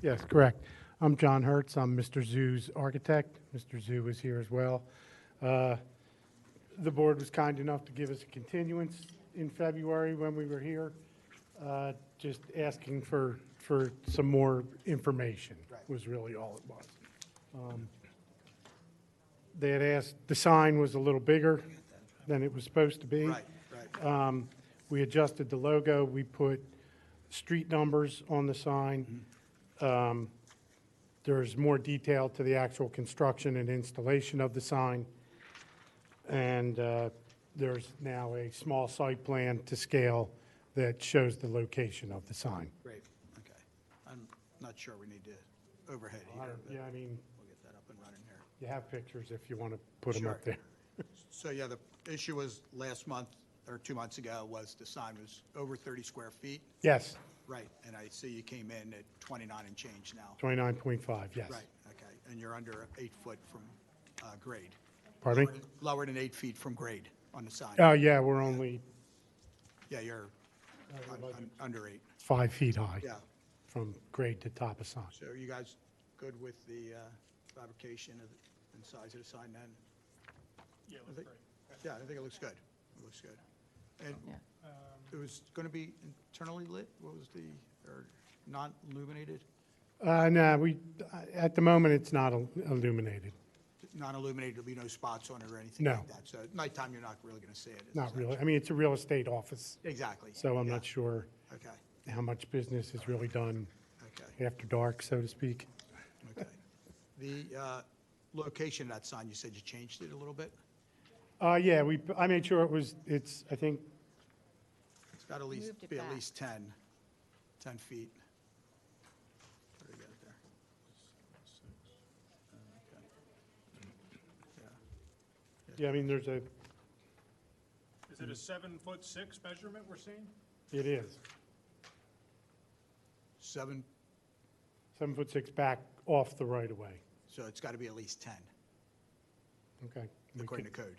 K: Yes, correct. I'm John Hertz. I'm Mr. Zhu's architect. Mr. Zhu is here as well. The board was kind enough to give us a continuance in February when we were here, just asking for some more information was really all it was. They had asked, the sign was a little bigger than it was supposed to be.
A: Right, right.
K: We adjusted the logo. We put street numbers on the sign. There's more detail to the actual construction and installation of the sign. And there's now a small site plan to scale that shows the location of the sign.
A: Great, okay. I'm not sure we need to overhead
K: I
A: here,
K: don't-
A: but
K: Yeah, I mean,
A: we'll get that up and running here.
K: you have pictures if you want to put them
A: Sure.
K: up there.
A: So, yeah, the issue was last month, or 2 months ago, was the sign was over 30 square feet.
K: Yes,
A: Right, and I see you came in at 29 and change now.
K: 29.5, yes.
A: Right, okay, and you're under 8 foot from grade.
K: Pardon me?
A: Lower than 8 feet from grade on the sign.
K: Oh, yeah, we're only
A: Yeah, you're under 8,
K: 5 feet high
A: yeah.
K: from grade to top of sign.
A: So are you guys good with the fabrication and size of the sign then?
C: Yeah,
A: I think- Yeah, I think it looks good. It looks good. And
B: Yeah.
A: it was going to be internally lit? What was or non-illuminated?
K: No, at the moment, it's not illuminated.
A: Non-illuminated, there'll be no spots on it or anything
K: No.
A: like that? So at nighttime, you're not really going to see it?
K: Not really. I mean, it's a real estate office,
A: Exactly.
K: so I'm
A: yeah.
K: not sure
A: Okay,
K: how much business is really done
A: okay,
K: after dark, so to speak.
A: okay. The location of that sign, you said you changed it a little bit?
K: Yeah, I made sure I think,
A: It's got to
B: Moved it
A: be at
B: back.
A: least 10 feet. Where do we get it there? Okay.
K: yeah, I mean, there's
C: Is it a 7'6" measurement we're seeing?
K: it is,
A: 7,
K: 7'6" back off the right-of-way.
A: so it's got to be at least 10,
K: Okay.
A: according to code.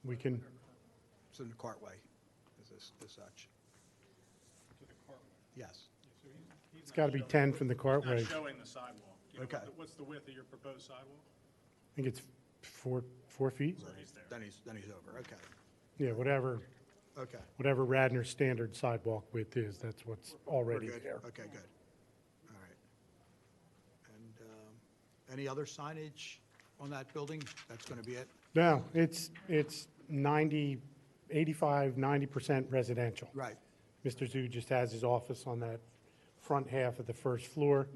K: We can,
A: It's in the cartway, is such.
C: To the cartway.
A: Yes.
K: it's got to be 10 from the cartway.
C: Not showing the sidewalk. You know,
A: Okay.
C: What's the width of your proposed sidewalk?
K: I think it's 4 feet?
C: He's there.
A: Then he's over, okay,
K: Yeah, whatever
A: okay.
K: Radnor standard sidewalk width is, that's what's
A: We're
K: already
A: good.
K: there.
A: Okay, good. All right. And any other signage on that building? That's going to be it?
K: No, it's 85, 90% residential.
A: Right.
K: Mr. Zhu just has his office on that front half of the first floor.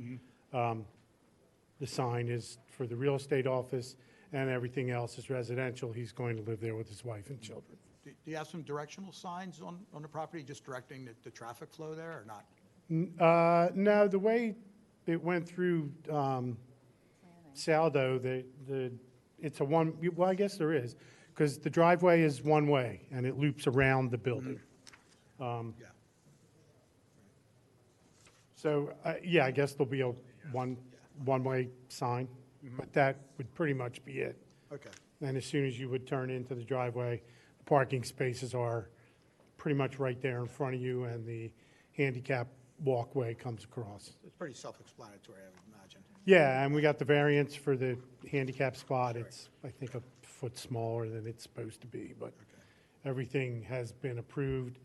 K: The sign is for the real estate office, and everything else is residential. He's going to live there with his wife and children.
A: Do you have some directional signs on the property, just directing the traffic flow there, or not?
K: No, the way it went through Saldo, it's a well, I guess there is, because the driveway is one way, and it loops around the building.
A: Yeah.
K: So, yeah, I guess there'll be a one-way sign, but that would pretty much be it.
A: Okay,
K: And as soon as you would turn into the driveway, the parking spaces are pretty much right there in front of you, and the handicap walkway comes across.
A: it's pretty self-explanatory, I would imagine.
K: Yeah, and we got the variance for the handicap spot. It's, I think, a foot smaller than it's supposed to be, but everything has been approved.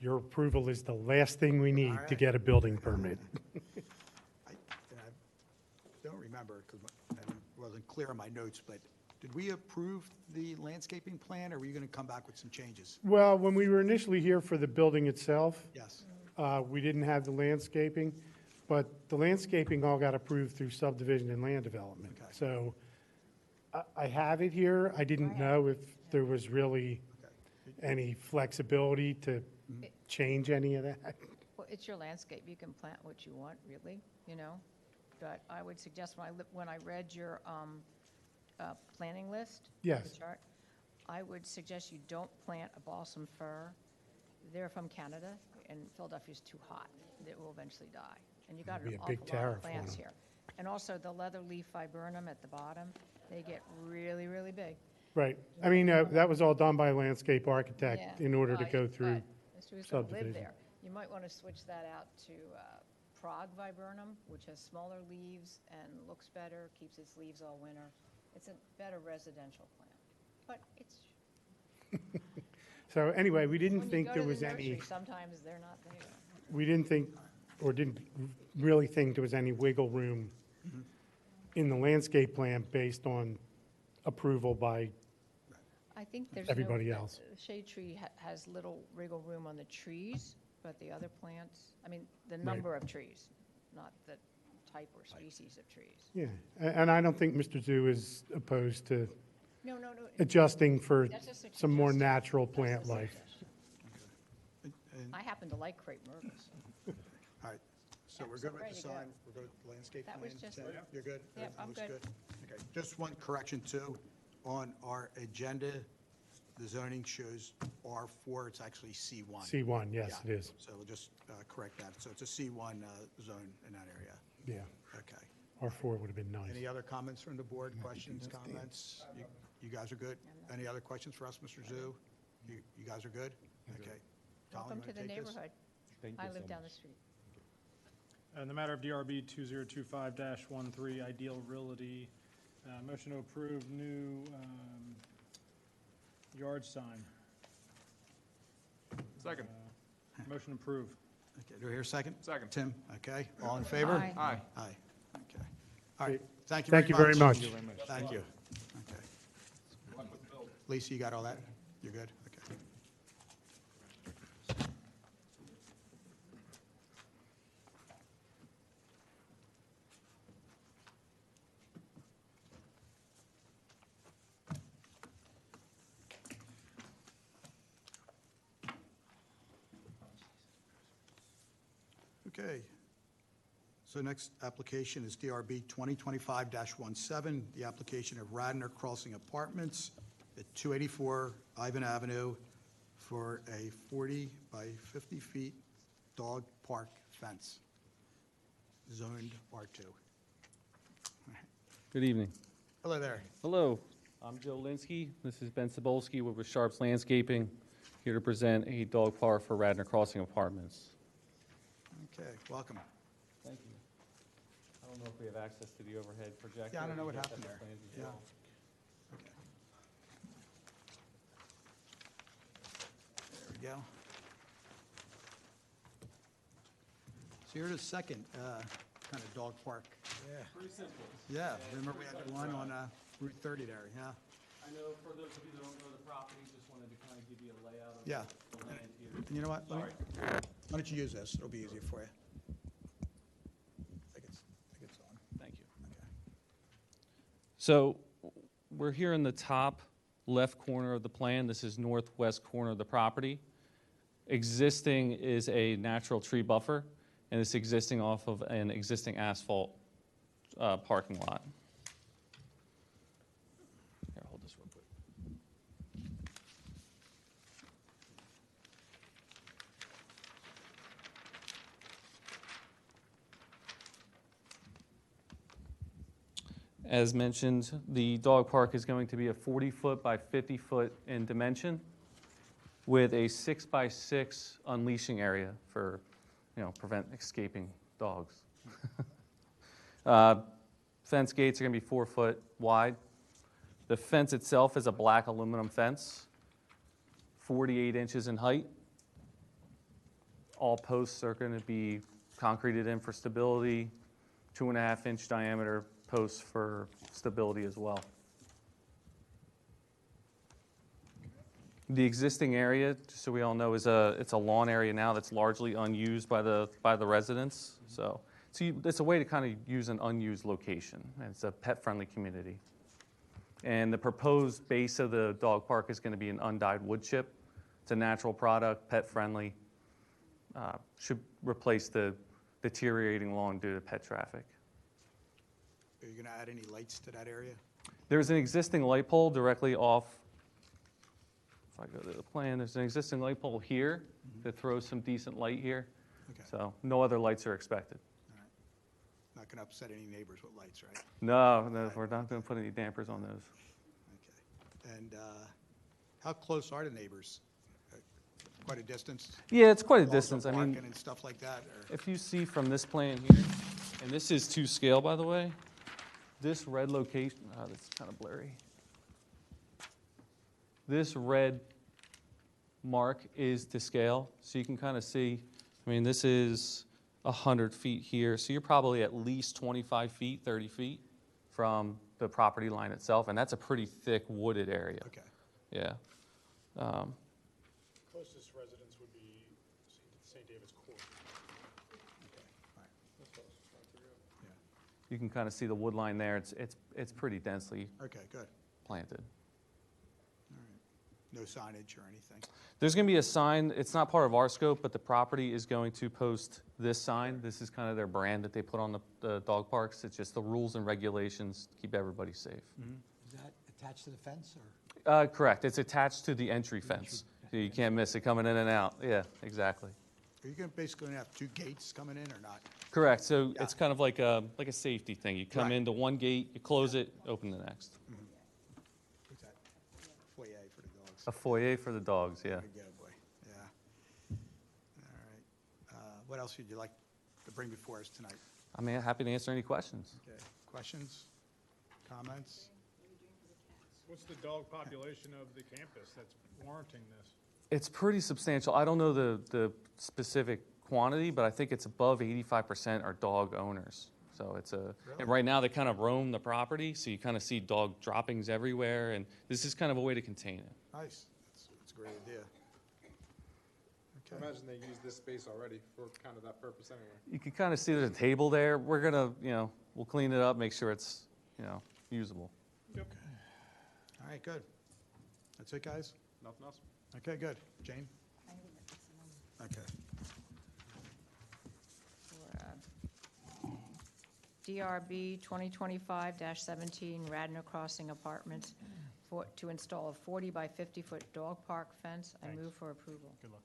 K: Your approval is the last thing we need to get a building permit.
A: I don't remember, because it wasn't clear in my notes, but did we approve the landscaping plan, or were you going to come back with some changes?
K: Well, when we were initially here for the building itself,
A: Yes.
K: we didn't have the landscaping, but the landscaping all got approved through subdivision and land development.
A: Okay.
K: So I have it here. I didn't know if there was really any flexibility to change any of that.
B: Well, it's your landscape, you can plant what you want, really, you know? But I would suggest, when I read your planting list,
K: Yes.
B: the chart, I would suggest you don't plant a balsam fir. They're from Canada, and Philadelphia's too hot. It will eventually die. And you got
K: That'd
B: an
K: be a big
B: awful lot
K: tariff
B: of
K: on
B: plants
K: them.
B: here. And also, the leather leaf viburnum at the bottom, they get really, really big.
K: Right. I mean, that was all done by a landscape architect
B: Yeah,
K: in order to
B: right,
K: go through.
B: but Mr. Who's going to live
K: subdivision.
B: there. You might want to switch that out to Prague viburnum, which has smaller leaves and looks better, keeps its leaves all winter. It's a better residential plant, but it's,
K: So anyway, we didn't
B: when you
K: think
B: go
K: there
B: to
K: was
B: the
K: any,
B: nursery, sometimes they're not there.
K: we didn't think, or didn't really think there was any wiggle room in the landscape plan based on approval by,
B: I think there's no.
K: Everybody else.
B: The shade tree has little wriggle room on the trees, but the other plants, I mean, the number of trees, not the type or species of trees.
K: yeah. And I don't think Mr. Zhu is opposed to
B: No.
K: adjusting for
B: That's just a
K: some more
B: suggestion.
K: natural
B: That's
K: plant
B: a
K: life.
B: suggestion.
A: And-
B: I happen to like crepe myrtles.
A: All right, so
B: Yeah,
A: we're
B: so
A: good with
B: ready
A: the
B: to go.
A: sign, we're good with the landscape
B: That
A: plan?
B: was just-
A: Tim, you're good?
B: Yep, I'm
A: Everything looks
B: good.
A: Okay, just one correction too, on our agenda, the zoning shows R4, it's actually C1.
K: C1, yes,
A: Yeah,
K: it is.
A: So we'll just correct that, so it's a C1 zone in that area.
K: Yeah.
A: Okay.
K: R4 would have been nice.
A: Any other comments from the board, questions, comments? You guys are good? Any other questions for us, Mr. Zhu? You guys are good? Okay. Tom,
B: Welcome
A: you
B: to
A: wanna
B: the
A: take this?
B: neighborhood. I live down the street.
C: In the matter of DRB 2025-13, Ideal Realty, motion to approve new yard sign.
H: Second.
C: Motion approved.
A: Okay, do I hear a second?
H: Second.
A: Tim, okay, all in favor?
B: Aye.
H: Aye.
A: Aye, okay. All right, thank you
K: Thank you very much.
A: Thank you. Okay. Lisa, you got all that? You're good? Okay. Okay. So next application is DRB 2025-17, the application of Radnor Crossing Apartments at 284 Ivan Avenue for a 40 by 50 feet dog park fence, zoned R2.
L: Good evening.
A: Hello there.
L: Hello, I'm Joe Linsky. This is Ben Cebulski with Sharps Landscaping, here to present a dog park for Radnor Crossing Apartments.
A: Okay, welcome.
L: Thank you. I don't know if we have access to the overhead projector.
A: Yeah, I don't know what
L: You guys
A: happened
L: have the
A: there.
L: plans as
A: Yeah.
L: well.
A: Okay. There we go. So here's a second kind of dog park.
L: Pretty simple.
A: Yeah, remember we had the one on Route 30 there, yeah?
L: I know for those of you that don't know the property, just wanted to kind of give you a layout of
A: Yeah.
L: the land here.
A: And you know what? Why don't you use this? It'll be easier for you. I think it's on.
L: Thank you.
A: Okay.
L: So we're here in the top left corner of the plan. This is northwest corner of the property. Existing is a natural tree buffer, and it's existing off of an existing asphalt parking lot. Here, hold this real quick. As mentioned, the dog park is going to be a 40-foot by 50-foot in dimension with a 6-by-6 unleashing area for, prevent escaping dogs. Fence gates are going to be 4 foot wide. The fence itself is a black aluminum fence, 48 inches in height. All posts are going to be concreted in for stability, 2.5-inch diameter posts for stability as well. The existing area, just so we all know, it's a lawn area now that's largely unused by the residents. So it's a way to kind of use an unused location. And it's a pet-friendly community. And the proposed base of the dog park is going to be an undyed wood chip. It's a natural product, pet-friendly. Should replace the deteriorating lawn due to pet traffic.
A: Are you going to add any lights to that area?
L: There's an existing light pole directly off. If I go to the plan, there's an existing light pole here that throws some decent light here.
A: Okay.
L: So no other lights are expected.
A: All right. Not going to upset any neighbors with lights, right?
L: No, we're not going to put any dampers on those.
A: Okay. And how close are the neighbors? Quite a distance?
L: Yeah, it's quite a
A: Dogs are
L: distance. I mean,
A: barking and stuff like that, or?
L: if you see from this plan here, and this is to scale, by the way, this red location, that's kind of blurry. This red mark is to scale, so you can kind of see, I mean, this is 100 feet here, so you're probably at least 25 feet, 30 feet from the property line itself, and that's a pretty thick wooded area.
A: Okay.
L: Yeah.
C: Closest residence would be St. David's Court.
L: You can kind of see the wood line there. It's pretty densely
A: Okay, good.
L: planted.
A: All right. No signage or anything?
L: There's going to be a sign. It's not part of our scope, but the property is going to post this sign. This is kind of their brand that they put on the dog parks. It's just the rules and regulations to keep everybody safe.
F: Is that attached to the fence, or?
L: Correct. It's attached to the entry fence. So you can't miss it coming in and out. Yeah, exactly.
A: Are you basically going to have two gates coming in or not?
L: Correct. So
A: Yeah.
L: it's kind of like a safety thing. You come
A: Right.
L: into one gate, you close it, open the next.
A: What's that? Foyer for the dogs.
L: A foyer for the dogs, yeah.
A: There you go, boy. Yeah. All right. What else would you like to bring before us tonight?
L: I'm happy to answer any questions.
A: Okay. Questions? Comments?
C: What's the dog population of the campus that's warranting this?
L: It's pretty substantial. I don't know the specific quantity, but I think it's above 85% are dog owners. So it's and right now they kind of roam the property, so you kind of see dog droppings everywhere, and this is kind of a way to contain it.
A: Nice. That's a great idea.
H: I
A: Okay.
H: imagine they use this space already for kind of that purpose anyway.
L: You can kind of see there's a table there. We're gonna, we'll clean it up, make sure it's, usable.
A: All right, good. That's it, guys?
H: Nothing else?
A: Okay, good. Jane? Okay.
B: DRB 2025-17 Radnor Crossing Apartments to install a 40 by 50-foot dog park fence. I move for approval.
C: Good luck.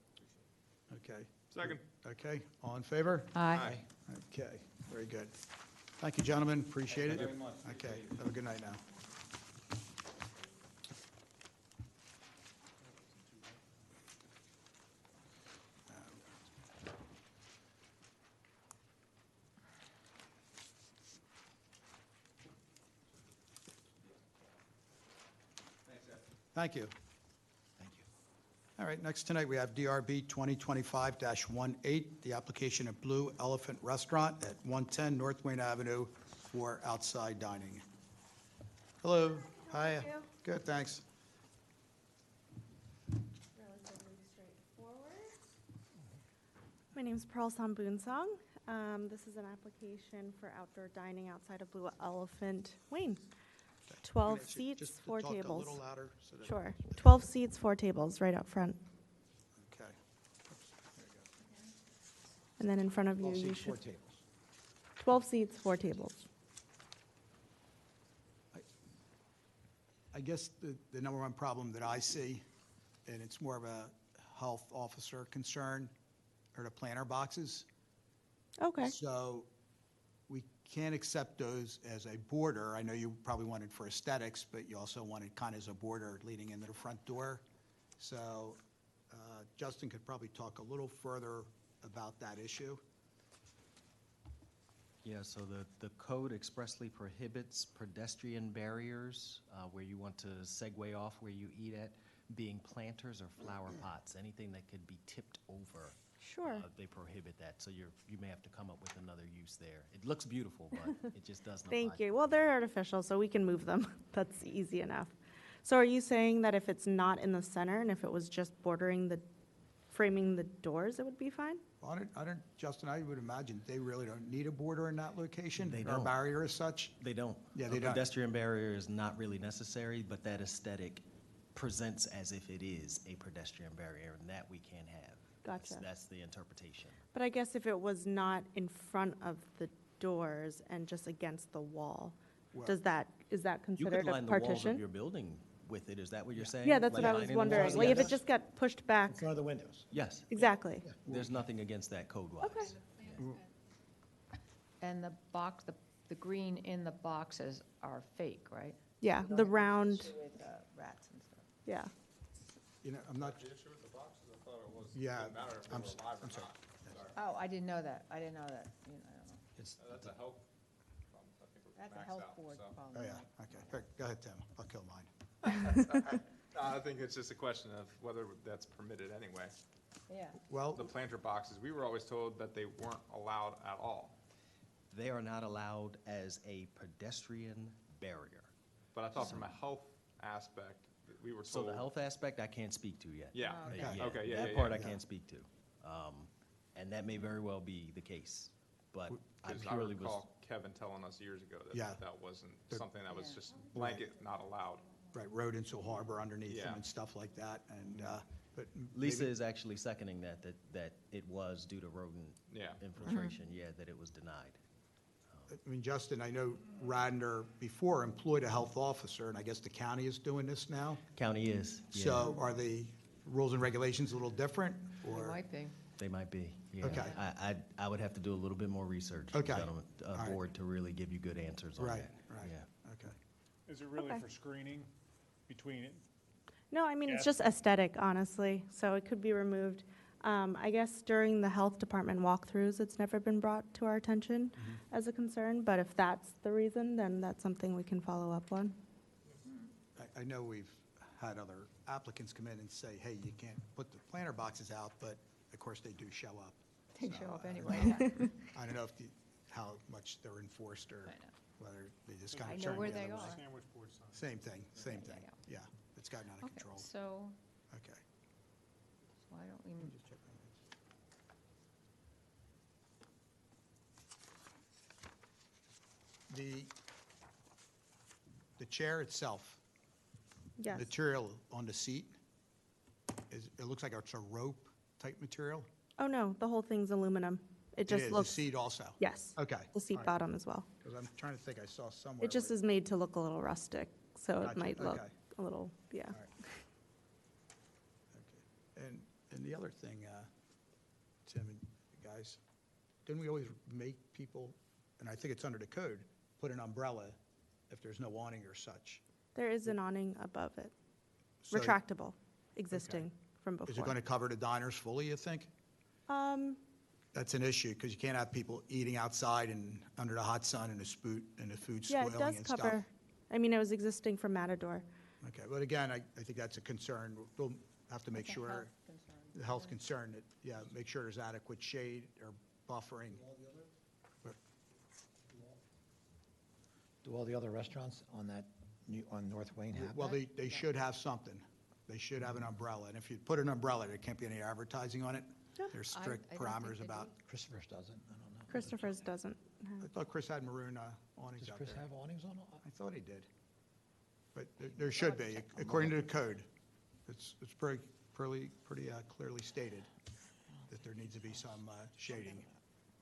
A: Okay.
H: Second.
A: Okay, all in favor?
B: Aye.
A: Okay, very good. Thank you, gentlemen, appreciate it.
H: Thank you very much.
A: Okay, have a good night now. Thank you.
F: Thank you.
A: All right, next tonight, we have DRB 2025-18, the application of Blue Elephant Restaurant at 110 North Wayne Avenue for outside dining. Hello, hi. Good, thanks.
M: Relatively straightforward. My name's Pearl Samboonsong. This is an application for outdoor dining outside of Blue Elephant Wayne. 12
A: Just
M: seats, 4
A: talk a
M: tables.
A: little louder so that-
M: Sure. 12 seats, 4 tables, right up front.
A: Okay. Oops, there you go.
M: And then in front of you,
F: 12
M: you
F: seats, 4
M: should.
F: tables.
M: 12 seats, 4 tables.
A: I guess the number one problem that I see, and it's more of a health officer concern, are the planter boxes.
M: Okay.
A: So we can't accept those as a border. I know you probably wanted for aesthetics, but you also wanted kind of as a border leading into the front door. So Justin could probably talk a little further about that issue.
I: Yeah, so the code expressly prohibits pedestrian barriers where you want to segue off where you eat at, being planters or flower pots, anything that could be tipped over.
M: Sure.
I: They prohibit that, so you may have to come up with another use there. It looks beautiful, but it just doesn't apply.
M: Thank you. Well, they're artificial, so we can move them. That's easy enough. So are you saying that if it's not in the center and if it was just framing the doors, it would be fine?
A: Justin, I would imagine they really don't need a border in that location?
I: They
A: Or a
I: don't.
A: barrier as such?
I: They don't.
A: Yeah, they
I: A
A: don't.
I: pedestrian barrier is not really necessary, but that aesthetic presents as if it is a pedestrian barrier, and that we can't have.
M: Gotcha.
I: That's the interpretation.
M: But I guess if it was not in front of the doors and just against the wall,
A: Well-
M: is that
I: You
M: considered
I: could
M: a
I: line the walls of
M: partition?
I: your building with it, is that what you're saying?
M: Yeah, that's
I: Like
M: what I was
I: lining the
M: wondering.
I: walls?
M: Like if it
I: Yes.
M: just got pushed back,
F: In front of the windows.
I: Yes,
M: exactly.
I: there's nothing against that code-wise.
M: Okay.
B: And the box, the green in the boxes are fake, right?
M: Yeah, the round,
B: With rats and stuff.
M: Yeah.
A: You know, I'm not,
H: The issue with the boxes, I thought it was,
A: Yeah,
H: didn't matter if they
A: I'm
H: were
A: s-
H: alive
A: I'm
H: or
A: sorry.
H: not. Sorry.
B: Oh, I didn't know that. I didn't know that. I don't know.
H: That's a health, I think we're
B: That's a
H: maxed
B: health
H: out,
B: board
H: so.
A: oh,
B: problem.
A: yeah,
B: right?
A: okay. Here, go ahead, Tim. I'll kill mine.
H: No, I think it's just a question of whether that's permitted anyway.
B: Yeah.
A: Well,
H: The planter boxes, we were always told that they weren't allowed at all.
I: They are not allowed as a pedestrian barrier.
H: But I thought from a health aspect, that we were
I: So
H: told.
I: the health aspect, I can't speak to yet.
H: Yeah,
B: Oh,
A: okay.
H: okay, yeah,
I: That
H: yeah,
I: part I
H: yeah.
I: can't speak to. And that may very well be the case, but I
H: 'Cause
I: purely was,
H: recall Kevin telling us years ago
A: Yeah.
H: that that wasn't
A: The-
H: something that was
B: Yeah.
H: just blanket not allowed.
A: right, rodents will harbor underneath them
H: Yeah.
A: and stuff like that, and, but
I: Lisa
A: maybe-
I: is actually seconding that it was due to rodent
H: Yeah.
I: infiltration, yeah, that it was denied.
A: I mean, Justin, I know Radnor before employed a health officer, and I guess the county is doing this now.
I: County is, yeah.
A: So are the rules and regulations a little different,
B: It
A: or?
B: might be.
I: They might be, yeah.
A: Okay.
I: I would have to do a little bit more research,
A: Okay.
I: gentlemen,
A: All right.
I: board, to really give you good answers on
A: Right,
I: that.
A: right,
I: Yeah.
A: okay.
C: Is it really
M: Okay.
C: for screening between it?
M: No, I mean, it's
C: Yeah.
M: just aesthetic, honestly, so it could be removed. I guess during the health department walkthroughs, it's never been brought to our attention as a concern, but if that's the reason, then that's something we can follow up on.
A: I know we've had other applicants come in and say, hey, you can't put the planter boxes out, but of course they do show up.
B: They
A: So,
B: show up
A: I don't
B: anyway.
A: know. I don't know if, how much they're enforced or
B: I know.
A: whether they just kind
B: I
A: of
B: know
A: turn
B: where
A: the
B: they
A: other way.
B: are.
C: Sandwich board sign.
A: Same thing, same
B: Yeah,
A: thing,
B: yeah.
A: yeah. It's gotten out of
B: Okay,
A: control.
B: so
A: Okay.
B: why don't we,
A: Just check on this. The chair itself,
M: Yes.
A: material on the seat, it looks like it's a rope type material?
M: Oh, no, the whole thing's aluminum. It
A: It
M: just
A: is,
M: looks.
A: the seat also?
M: Yes.
A: Okay.
M: The seat bottom as well.
A: Because I'm trying to think, I saw somewhere.
M: It just
A: where-
M: is made to look a little rustic, so
A: Gotcha,
M: it might look
A: okay.
M: a little, yeah.
A: All right. Okay. And the other thing, Tim and you guys, didn't we always make people, and I think it's under the code, put an umbrella if there's no awning or such?
M: There is an awning above it,
A: So
M: retractable, existing from before.
A: Is it going to cover the diners fully, you think? That's an issue, because you can't have people eating outside and under the hot sun and the food
M: Yeah,
A: spoiling
M: it does
A: and stuff.
M: cover, I mean, it was existing from Matador.
A: Okay, but again, I think that's a concern. We'll have to make
B: it's a
A: sure,
B: health concern.
A: the health concern, that, yeah, make sure there's adequate shade or buffering.
F: Do all the other restaurants on that, on North Wayne have
A: Well,
F: that?
A: they should have something. They should have an umbrella, and if you put an umbrella, there can't be any advertising on it.
M: Yeah.
A: There's
B: I
A: strict
B: don't think
A: parameters
B: they
A: about,
B: do.
F: Christopher's doesn't, I don't know.
M: Christopher's doesn't
A: I
M: have.
A: thought Chris had maroon awnings
F: Does
A: out
F: Chris
A: there.
F: have awnings on?
A: I thought he did. But there should be, according to the code. It's pretty clearly stated that there needs to be some shading.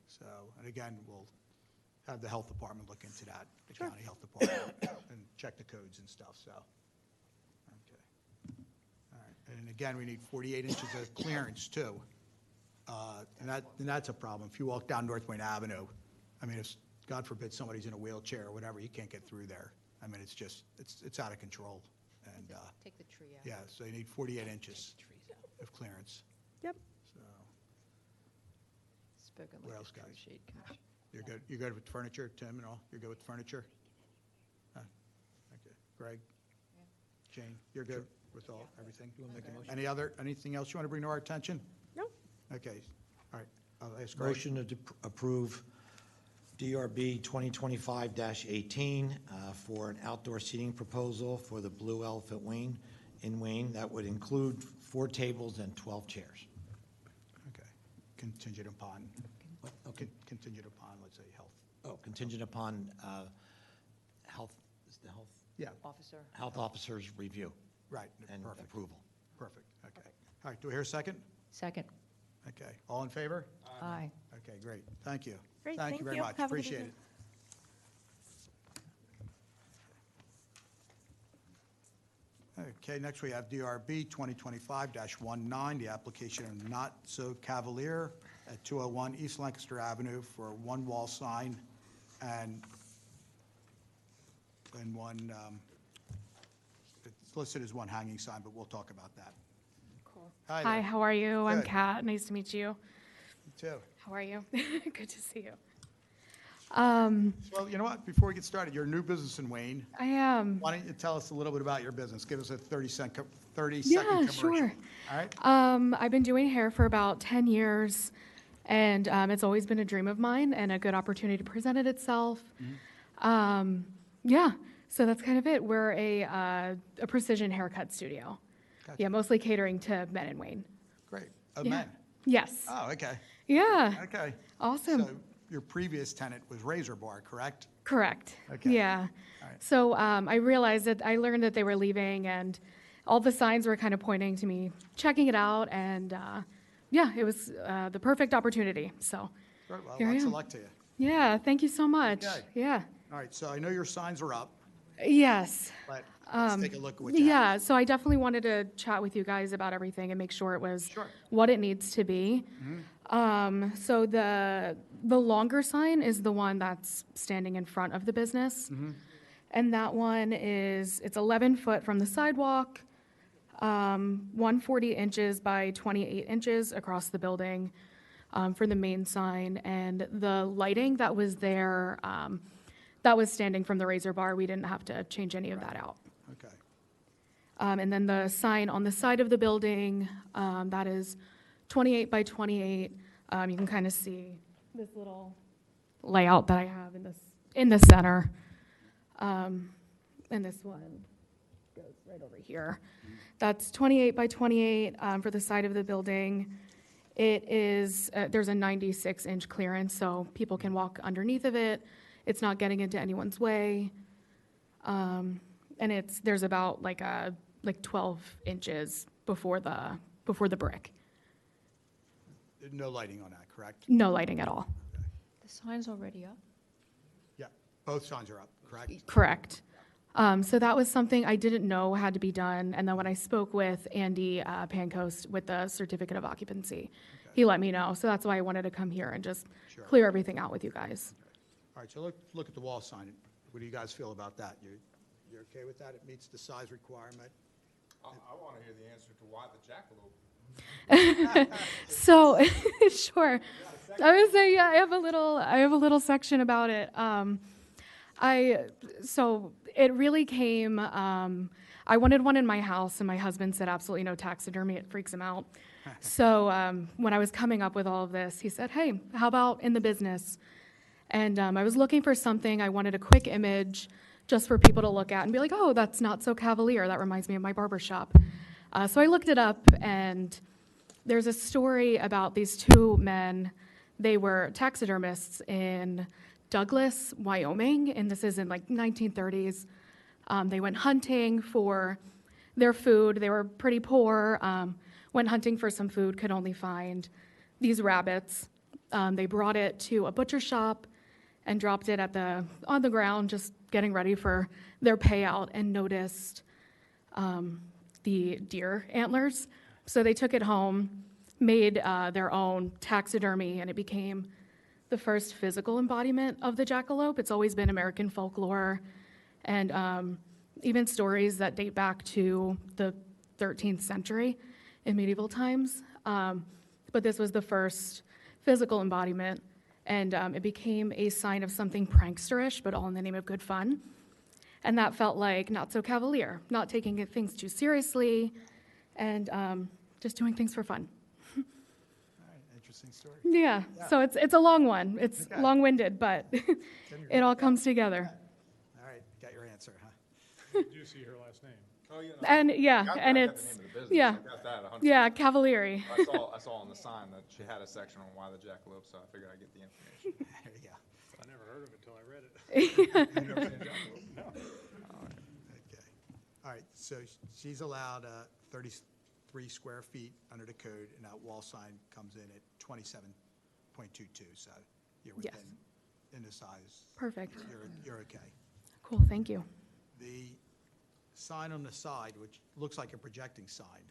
A: So, and again, we'll have the health department look into that, the county health department, and check the codes and stuff, so. Okay. All right, and again, we need 48 inches of clearance, too. And that's a problem. If you walk down North Wayne Avenue, I mean, if, God forbid, somebody's in a wheelchair or whatever, you can't get through there. I mean, it's just, it's out of control. And,
B: Take the tree out.
A: yeah, so you need 48 inches of clearance,
M: Yep.
A: so.
B: Spoken
A: What
B: like
A: else,
B: a true
A: guys?
B: shade commissioner.
A: You're good with furniture, Tim, and all? You're good with furniture? Okay. Greg? Jane, you're good with all, everything? Anything else you want to bring to our attention?
M: No.
A: Okay, all right, I'll ask Greg.
F: Motion to approve DRB 2025-18 for an outdoor seating proposal for the Blue Elephant Wayne in Wayne. That would include 4 tables and 12 chairs.
A: Okay, contingent upon, contingent upon, let's say, health.
F: Oh, contingent upon health, is the health,
A: Yeah,
B: Officer,
F: health officer's review
A: right,
F: and
A: perfect,
F: approval.
A: perfect, okay. All right, do I hear a second?
B: second.
A: Okay, all in favor?
B: Aye.
A: Okay, great, thank you.
M: Great,
A: Thank you very much,
M: Have a good
A: appreciate
M: evening.
A: it. Okay, next we have DRB 2025-19, the application of Not So Cavalier at 201 East Lancaster Avenue for a one-wall sign and one, It's listed as one hanging sign, but we'll talk about that.
N: Cool.
A: Hi
N: Hi,
A: there.
N: how are you? I'm
A: Good.
N: Kat. Nice to meet you.
A: You too.
N: How are you? Good to see you.
A: Well, you know what? Before we get started, you're a new business in Wayne.
N: I am.
A: Why don't you tell us a little bit about your business? Give us a 30-second
N: Yeah,
A: commercial.
N: sure.
A: All right?
N: I've been doing hair for about 10 years, and it's always been a dream of mine and a good opportunity presented itself. Yeah, so that's kind of it. We're a precision haircut studio.
A: Gotcha.
N: Yeah, mostly catering to men in Wayne.
A: Great.
N: Yeah.
A: Men.
N: Yes.
A: Oh, okay.
N: Yeah.
A: Okay.
N: Awesome.
A: So your previous tenant was Razor Bar, correct?
N: Correct.
A: Okay.
N: Yeah.
A: All right.
N: So I realized that I learned that they were leaving, and all the signs were kind of pointing to me checking it out, and yeah, it was the perfect opportunity. So
A: Great. Well,
N: here I
A: lots of
N: am.
A: luck to you.
N: Yeah, thank you so much.
A: Okay.
N: Yeah.
A: All right. So I know your signs are up,
N: Yes.
A: but let's take a look at what you have.
N: Yeah, so I definitely wanted to chat with you guys about everything and make sure it was
A: Sure.
N: what it needs to be. So the longer sign is the one that's standing in front of the business. And that one it's 11 foot from the sidewalk, 140 inches by 28 inches across the building for the main sign. And the lighting that was there, that was standing from the Razor Bar. We didn't have to change any of that out.
A: Okay.
N: And then the sign on the side of the building, that is 28 by 28. You can kind of see this little layout that I have in the center. And this one goes right over here. That's 28 by 28 for the side of the building. It is, there's a 96-inch clearance, so people can walk underneath of it. It's not getting into anyone's way. And there's about like 12 inches before the brick.
A: No lighting on that, correct?
N: No lighting at all.
B: The sign's already up?
A: Yeah. Both signs are up, correct?
N: Correct. So that was something I didn't know had to be done. And then when I spoke with Andy Pancoast with the certificate of occupancy, he let me know. So that's why I wanted to come here and just
A: Sure.
N: clear everything out with you guys.
A: All right, so look at the wall sign. What do you guys feel about that? You're okay with that? It meets the size requirement?
H: I want to hear the answer to why the jackalope.
N: So, sure. I would say, yeah, I have a little section about it. So it really came, I wanted one in my house, and my husband said absolutely no taxidermy, it freaks him out. So when I was coming up with all of this, he said, hey, how about in the business? And I was looking for something, I wanted a quick image just for people to look at and be like, oh, that's not so cavalier, that reminds me of my barber shop. So I looked it up, and there's a story about these two men. They were taxidermists in Douglas, Wyoming, and this is in like 1930s. They went hunting for their food. They were pretty poor. Went hunting for some food, could only find these rabbits. They brought it to a butcher shop and dropped it on the ground, just getting ready for their payout, and noticed the deer antlers. So they took it home, made their own taxidermy, and it became the first physical embodiment of the jackalope. It's always been American folklore, and even stories that date back to the 13th century in medieval times. But this was the first physical embodiment, and it became a sign of something pranksterish, but all in the name of good fun. And that felt like not so cavalier, not taking things too seriously, and just doing things for fun.
A: All right, interesting story.
N: Yeah, so it's a long one. It's
A: Okay.
N: long-winded, but it all comes together.
A: All right, got your answer, huh?
C: Did you see her last name?
H: Oh, yeah.
N: And yeah,
H: I got
N: and
H: the
N: it's,
H: name of the business.
N: yeah,
H: I got that 100%.
N: yeah, Cavalieri.
H: I saw on the sign that she had a section on why the jackalope, so I figured I'd get the information.
A: There you go.
C: I never heard of it until I read it.
H: You never seen a jackalope? No.
A: Okay. All right, so she's allowed 33 square feet under the code, and that wall sign comes in at 27.22, so you're
N: Yes.
A: within, in the size.
N: Perfect.
A: You're okay.
N: Cool, thank you.
A: The sign on the side, which looks like a projecting sign,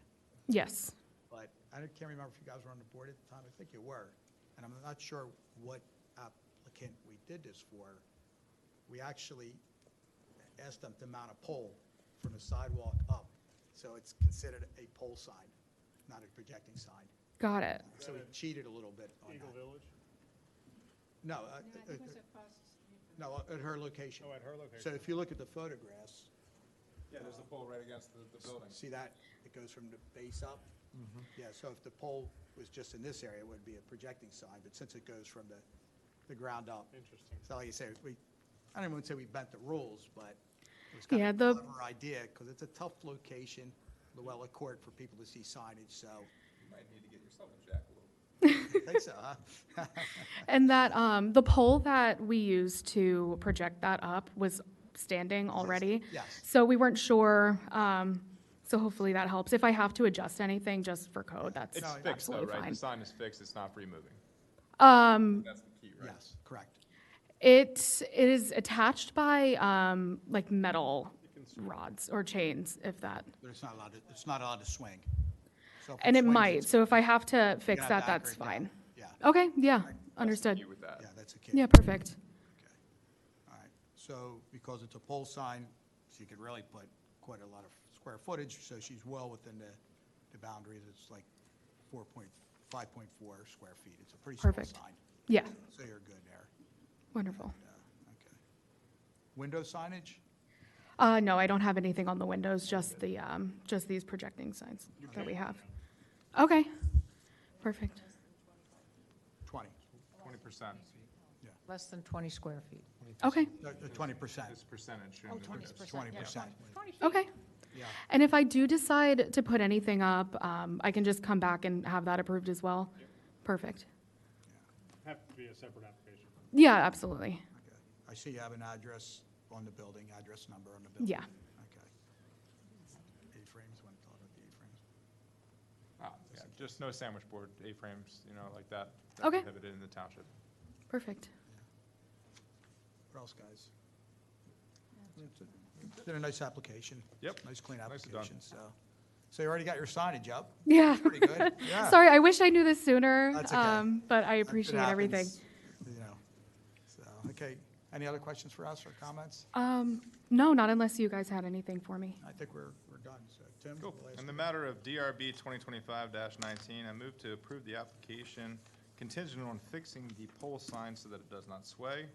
N: Yes.
A: but I can't remember if you guys were on the board at the time. I think you were. And I'm not sure what applicant we did this for. We actually asked them to mount a pole from the sidewalk up So it's considered a pole sign, not a projecting sign.
N: Got it.
A: So we cheated a little bit on
C: Eagle
A: that.
C: Village?
A: No,
B: No, I think it was across the street from
A: no, at her location.
C: Oh, at her location.
A: So if you look at the photographs,
H: Yeah, there's the pole right against the building.
A: see that? It goes from the base up? Yeah, so if the pole was just in this area, it would be a projecting sign, but since it goes from the ground up.
C: Interesting.
A: So like you say, I don't even want to say we bent the rules, but it was kind
N: Yeah,
A: of
N: the-
A: a clever idea, because it's a tough location, Luella Court, for people to see signage, so.
H: You might need to get yourself a jack a little.
A: I think so, huh?
N: And that, the pole that we used to project that up was standing already.
A: Yes.
N: So we weren't sure, so hopefully that helps. If I have to adjust anything just for code, that's
H: It's fixed though,
N: absolutely
H: right? The
N: fine.
H: sign is fixed, it's not removing. That's the key, right?
A: Yes, correct.
N: It is attached by, like metal rods or chains, if that,
A: But it's not allowed to swing. So if
N: and it
A: swings,
N: might.
A: it's-
N: So if I have to
A: you're
N: fix
A: gonna have
N: that,
A: to
N: that's
A: anchor it down.
N: fine.
A: Yeah,
N: Okay, yeah, understood.
H: Key with that.
A: yeah, that's a key.
N: Yeah, perfect.
A: Okay. All right, so because it's a pole sign, she could really put quite a lot of square footage, so she's well within the boundaries. It's like 5.4 square feet. It's a pretty small
N: Perfect.
A: sign,
N: Yeah,
A: so you're good there.
N: wonderful.
A: Okay. Window signage?
N: No, I don't have anything on the windows, just these projecting signs that we have. Okay, perfect.
A: 20.
H: 20%.
B: less than 20 square feet.
N: Okay,
A: 20%.
H: This percentage.
B: Oh,
H: shouldn't be
B: 20%. yeah,
A: 20%.
B: 20 feet.
N: okay.
A: Yeah.
N: And if I do decide to put anything up, I can just come back and have that approved as well? Perfect.
C: Have to be a separate application.
N: Yeah, absolutely.
A: Okay. I see you have an address on the building, address number on the building.
N: Yeah.
A: Okay. A-frames, when thought of the A-frames.
H: Yeah, just no sandwich board A-frames, like that. That's
N: Okay.
H: prohibited in the township.
N: Perfect.
A: What else, guys? Did a nice application.
H: Yep.
A: Nice, clean
H: Nicely done.
A: application, so you already got your signage up?
N: Yeah.
A: Pretty good, yeah.
N: Sorry, I wish I knew this sooner,
A: That's okay.
N: but I
A: It
N: appreciate everything.
A: happens, So, okay. Any other questions for us or comments?
N: No, not unless you guys had anything for me.
A: I think we're done, so Tim?
H: Cool.
A: the last
H: In the
A: one.
H: matter of DRB 2025-19, I move to approve the application contingent on fixing the pole sign so that it does not sway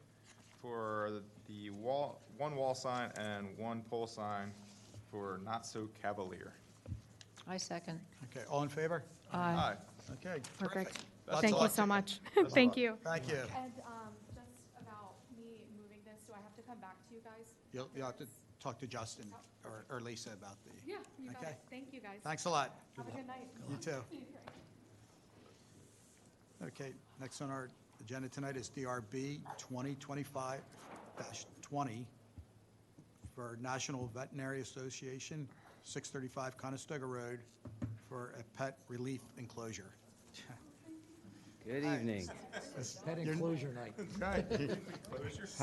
H: for the one wall sign and one pole sign for Not So Cavalier.
B: I second.
A: Okay, all in favor?
B: Aye.
A: Okay,
N: Perfect.
A: terrific. Lots
N: Thank
A: of
N: you
A: luck
N: so
A: to
N: much.
A: Best of
N: Thank
A: luck.
N: you.
A: Thank you.
N: And just about me moving this, do I have to come back to you guys?
A: You'll have to talk to Justin or Lisa about the.
N: Yeah, you got
A: Okay.
N: it. Thank you, guys.
A: Thanks a lot.
N: Have a good night.
A: You too. Okay, next on our agenda tonight is DRB 2025-20 for National Veterinary Association, 635 Conestoga Road, for a pet relief enclosure.
O: Good
A: Hi.
O: evening.
J: Pet
A: You're-
J: enclosure night.
A: Right.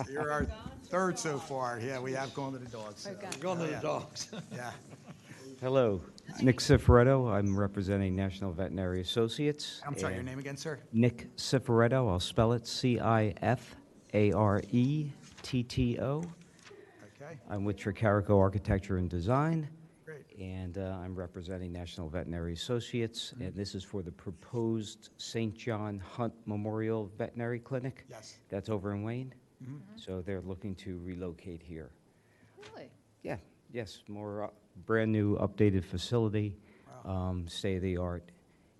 A: You're our third so far. Yeah, we have gone to the dogs. so-
F: Going to
A: Oh,
F: the
A: yeah.
F: dogs.
A: Yeah.
O: Hello, Nick Cifaretto. I'm representing National Veterinary Associates.
A: I'm sorry, your
O: and
A: name again, sir?
O: Nick Cifaretto. I'll spell it Cifaretto.
A: Okay,
O: I'm with Tricarico Architecture and Design,
A: great.
O: and I'm representing National Veterinary Associates, and this is for the proposed St. John Hunt Memorial Veterinary Clinic.
A: Yes.
O: That's over in Wayne.
A: Mhm.
O: So they're looking to relocate here.
B: Really?
O: Yeah, yes, more brand-new, updated facility,
A: Wow.
O: state-of-the-art.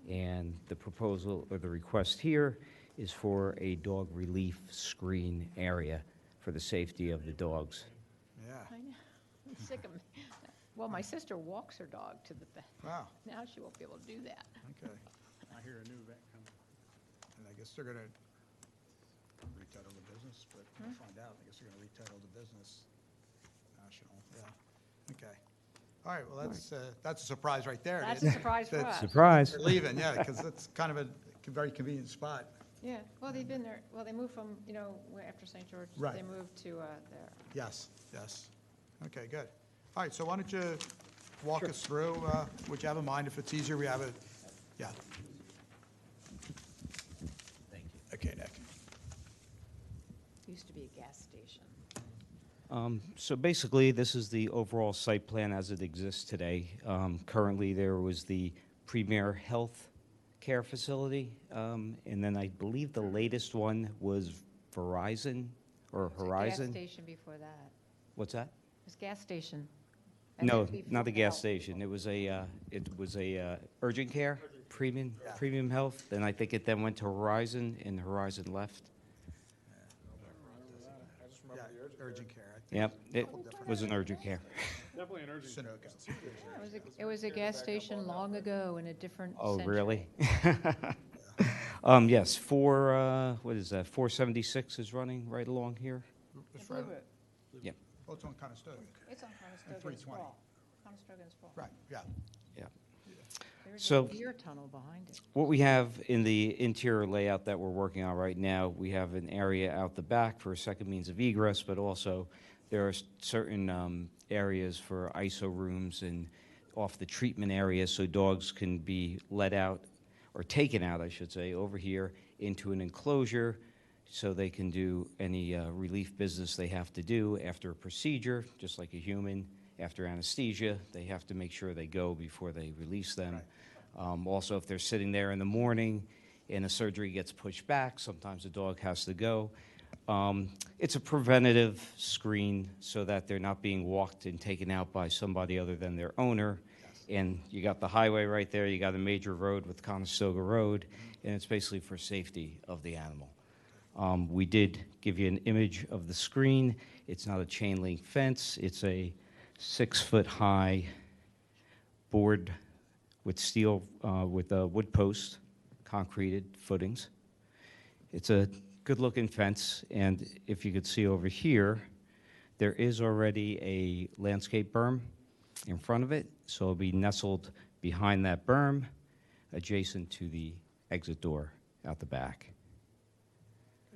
O: And the proposal, or the request here, is for a dog relief screen area for the safety of the dogs.
A: Yeah,
B: I know. I'm sick of, well, my sister walks her dog to the vet.
A: wow,
B: Now she won't be able to do that.
A: okay.
C: I hear a new vet coming.
A: And I guess they're gonna retitle the business, but we'll find out. I guess they're gonna retitle the business. National, yeah, okay. All right, well, that's a surprise right there.
B: That's
A: That-
B: a surprise for
A: that
B: us.
O: Surprise!
A: They're leaving, yeah, because it's kind of a very convenient spot.
B: Yeah, well, they've been there, well, they moved from, after St. George,
A: Right.
B: they moved to there.
A: Yes, yes. Okay, good. All right, so why don't you walk us through what you have in mind? If it's easier, we have it, yeah.
O: Thank you.
A: Okay, Nick.
B: Used to be a gas station.
O: So basically, this is the overall site plan as it exists today. Currently, there was the Premier Health Care Facility, and then I believe the latest one was Verizon or
B: There's a
O: Horizon.
B: gas station before that.
O: What's that?
B: There's gas station. And
O: No,
B: then
O: not a
B: before-
O: gas station. It was a urgent care, premium health. And I think it then went to Horizon, and Horizon left.
A: Yeah, urgent care. I think
O: Yep,
A: it's a
O: it
A: couple different-
O: was an urgent care.
C: Definitely an urgent.
A: Sunoco.
B: Yeah, it was a gas station long ago in a different
O: Oh,
B: century.
O: really? Yes, what is that, 476 is running right along here?
A: It's
B: The
A: right-
B: Blue Route.
O: Yep,
A: Well, it's on Conestoga.
B: It's on Conestoga and
A: 320.
B: Sprawl. Conestoga and Sprawl.
A: Right, yeah.
O: yeah.
B: There's
O: So-
B: a deer tunnel behind it.
O: What we have in the interior layout that we're working on right now, we have an area out the back for a second means of egress, but also there are certain areas for ISO rooms and off the treatment area so dogs can be let out, or taken out, I should say, over here into an enclosure so they can do any relief business they have to do after a procedure, just like a human. After anesthesia, they have to make sure they go before they release them. Also, if they're sitting there in the morning and a surgery gets pushed back, sometimes the dog has to go. It's a preventative screen so that they're not being walked and taken out by somebody other than their owner. And you got the highway right there, you got a major road with Conestoga Road, and it's basically for safety of the animal. We did give you an image of the screen. It's not a chain link fence, it's a 6-foot-high board with steel, with a wood post, concreted footings. It's a good-looking fence, and if you could see over here, there is already a landscape berm in front of it, so it'll be nestled behind that berm, adjacent to the exit door out the back.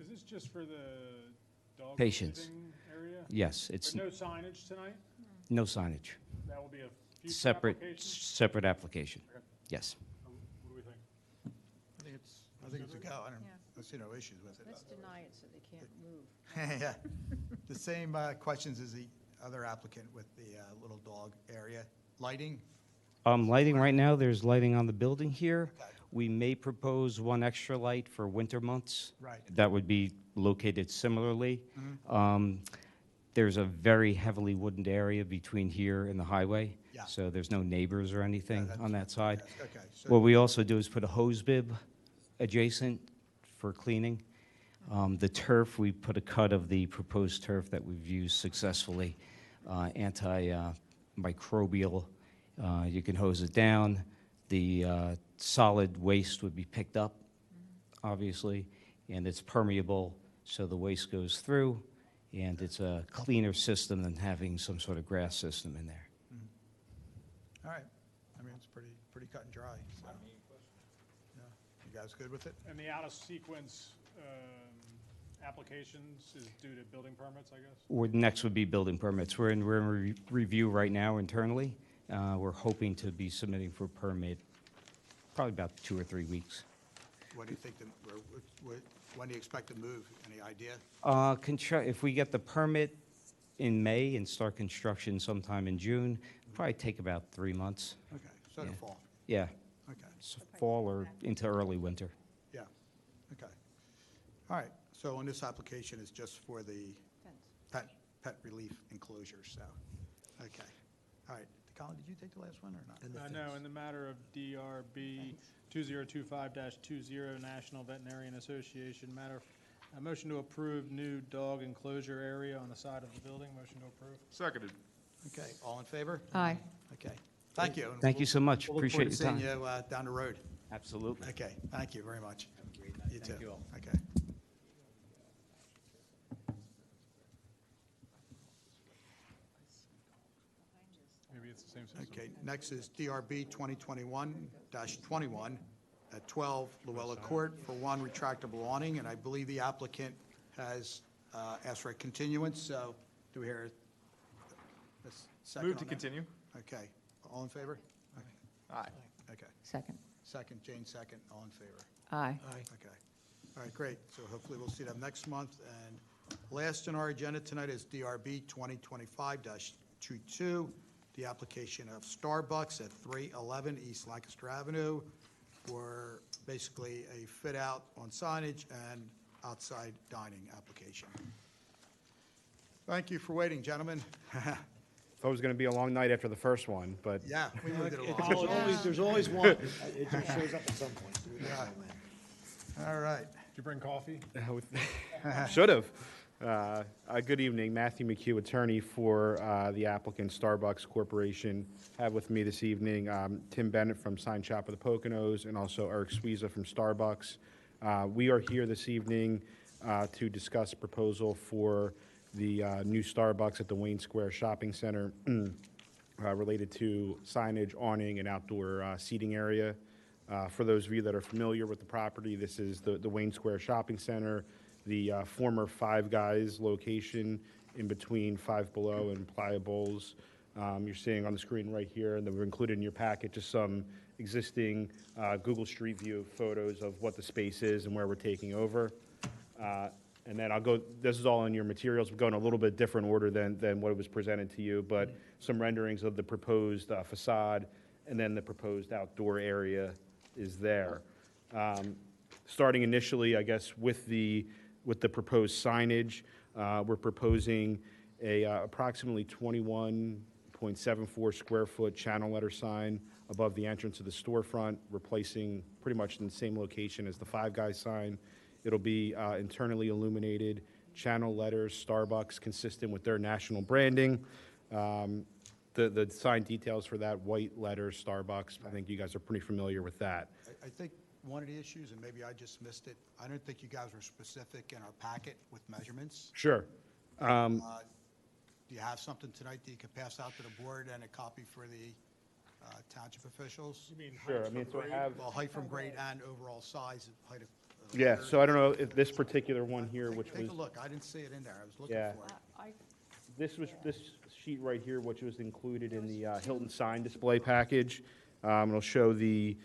C: Is this just for the dog
O: Patients.
C: living area?
O: Yes, it's
C: There's no signage tonight?
O: no signage.
C: That will be a future
O: Separate,
C: application?
O: separate application.
C: Okay.
O: Yes.
C: What do we think?
A: I think it's a go. I see no issues with it.
B: Let's deny it so they can't move.
A: Yeah. The same questions as the other applicant with the little dog area. Lighting?
O: Lighting right now, there's lighting on the building here.
A: Okay.
O: We may propose one extra light for winter months.
A: Right.
O: That would be located similarly. There's a very heavily wooded area between here and the highway.
A: Yeah.
O: So there's no neighbors or anything
A: that's-
O: on that side.
A: yes, okay, so-
O: What we also do is put a hose bib adjacent for cleaning. The turf, we put a cut of the proposed turf that we've used successfully, antimicrobial. You can hose it down. The solid waste would be picked up, obviously, and it's permeable, so the waste goes through, and it's a cleaner system than having some sort of grass system in there.
A: All right. I mean, it's pretty cut and dry. So. Yeah. You guys good with it?
C: And the out-of-sequence applications is due to building permits, I guess?
O: Or next would be building permits. We're in review right now internally. We're hoping to be submitting for a permit probably about 2 or 3 weeks.
A: What do you think, when do you expect to move? Any idea?
O: If we get the permit in May and start construction sometime in June, probably take about 3 months.
A: Okay, so the
O: Yeah.
A: fall.
O: Yeah,
A: Okay,
O: fall or into early winter.
A: yeah, okay. All right, so on this application, it's just for the pet relief enclosure, so, okay. All right, Colin, did you take the last one or not?
C: No, in the matter of DRB 2025-20 National Veterinarian Association matter, a motion to approve new dog enclosure area on the side of the building. Motion to approve.
H: Seconded.
A: Okay, all in favor?
B: Aye.
A: Okay, thank you. and
O: Thank you so much.
A: we'll look
O: Appreciate
A: forward
O: your
A: to
O: time.
A: seeing you down the road.
O: Absolutely.
A: Okay, thank you very much. You too.
O: Thank you all.
A: Okay.
C: Maybe it's the same system.
A: Okay, next is DRB 2021-21 at 12 Luella Court for one retractable awning, and I believe the applicant has asked for a continuance, so do we hear a second
H: Move to
A: on that?
H: continue.
A: Okay, all in favor?
H: Aye.
A: Okay,
B: Second.
A: second, Jane second, all in favor?
B: Aye.
A: Okay, all right, great, so hopefully we'll see them next month, and Last on our agenda tonight is DRB 2025-22, the application of Starbucks at 311 East Lancaster Avenue for basically a fit-out on signage and outside dining application. Thank you for waiting, gentlemen.
P: Thought it was going to be a long night after the first one, but
A: Yeah, we moved it
F: There's
A: along.
F: always one. It just shows up at some point. So we don't know when.
A: All right.
C: Did you bring coffee?
P: should have. Good evening, Matthew McHugh, attorney for the applicant Starbucks Corporation. Have with me this evening Tim Bennett from Sign Shop of the Poconos and also Eric Sweeza from Starbucks. We are here this evening to discuss a proposal for the new Starbucks at the Wayne Square Shopping Center related to signage, awning, and outdoor seating area. For those of you that are familiar with the property, this is the Wayne Square Shopping Center, the former Five Guys location in between Five Below and Playa Bowls. You're seeing on the screen right here, and then we've included in your packet just some existing Google Street View photos of what the space is and where we're taking over. And then this is all in your materials. We'll go in a little bit different order than what was presented to you, but some renderings of the proposed facade and then the proposed outdoor area is there. Starting initially, I guess, with the proposed signage, we're proposing a approximately 21.74 square foot channel letter sign above the entrance of the storefront, replacing pretty much in the same location as the Five Guys sign. It'll be internally illuminated channel letters, Starbucks, consistent with their national branding. The sign details for that, white letters, Starbucks, I think you guys are pretty familiar with that.
A: I think one of the issues, and maybe I just missed it, I don't think you guys were specific in our packet with measurements.
P: Sure.
A: Do you have something tonight that you could pass out to the board and a copy for the township officials?
C: You mean
P: Sure,
C: height
P: I mean,
C: from
P: so I
C: grade?
P: have,
A: Well, height from grade and overall size, height of.
P: yeah, so I don't know if this particular one here, which
A: Take
P: was,
A: a look, I didn't see it in there, I was looking
P: Yeah.
A: for it.
P: this sheet right here, which was included in the Hilton sign display package. It'll show the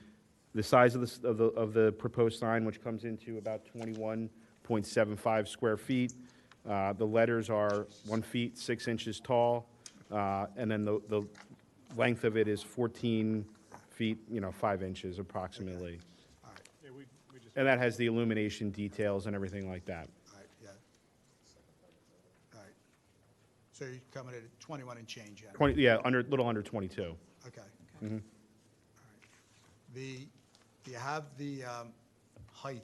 P: size of the proposed sign, which comes into about 21.75 square feet. The letters are 1 feet, 6 inches tall, and then the length of it is 14 feet, 5 inches approximately.
C: Yeah, we just.
P: And that has the illumination details and everything like that.
A: All right, yeah. All right. So you're coming at 21 and change, yeah?
P: 20, yeah, little under 22.
A: Okay.
P: Mhm.
A: All right. Do you have the height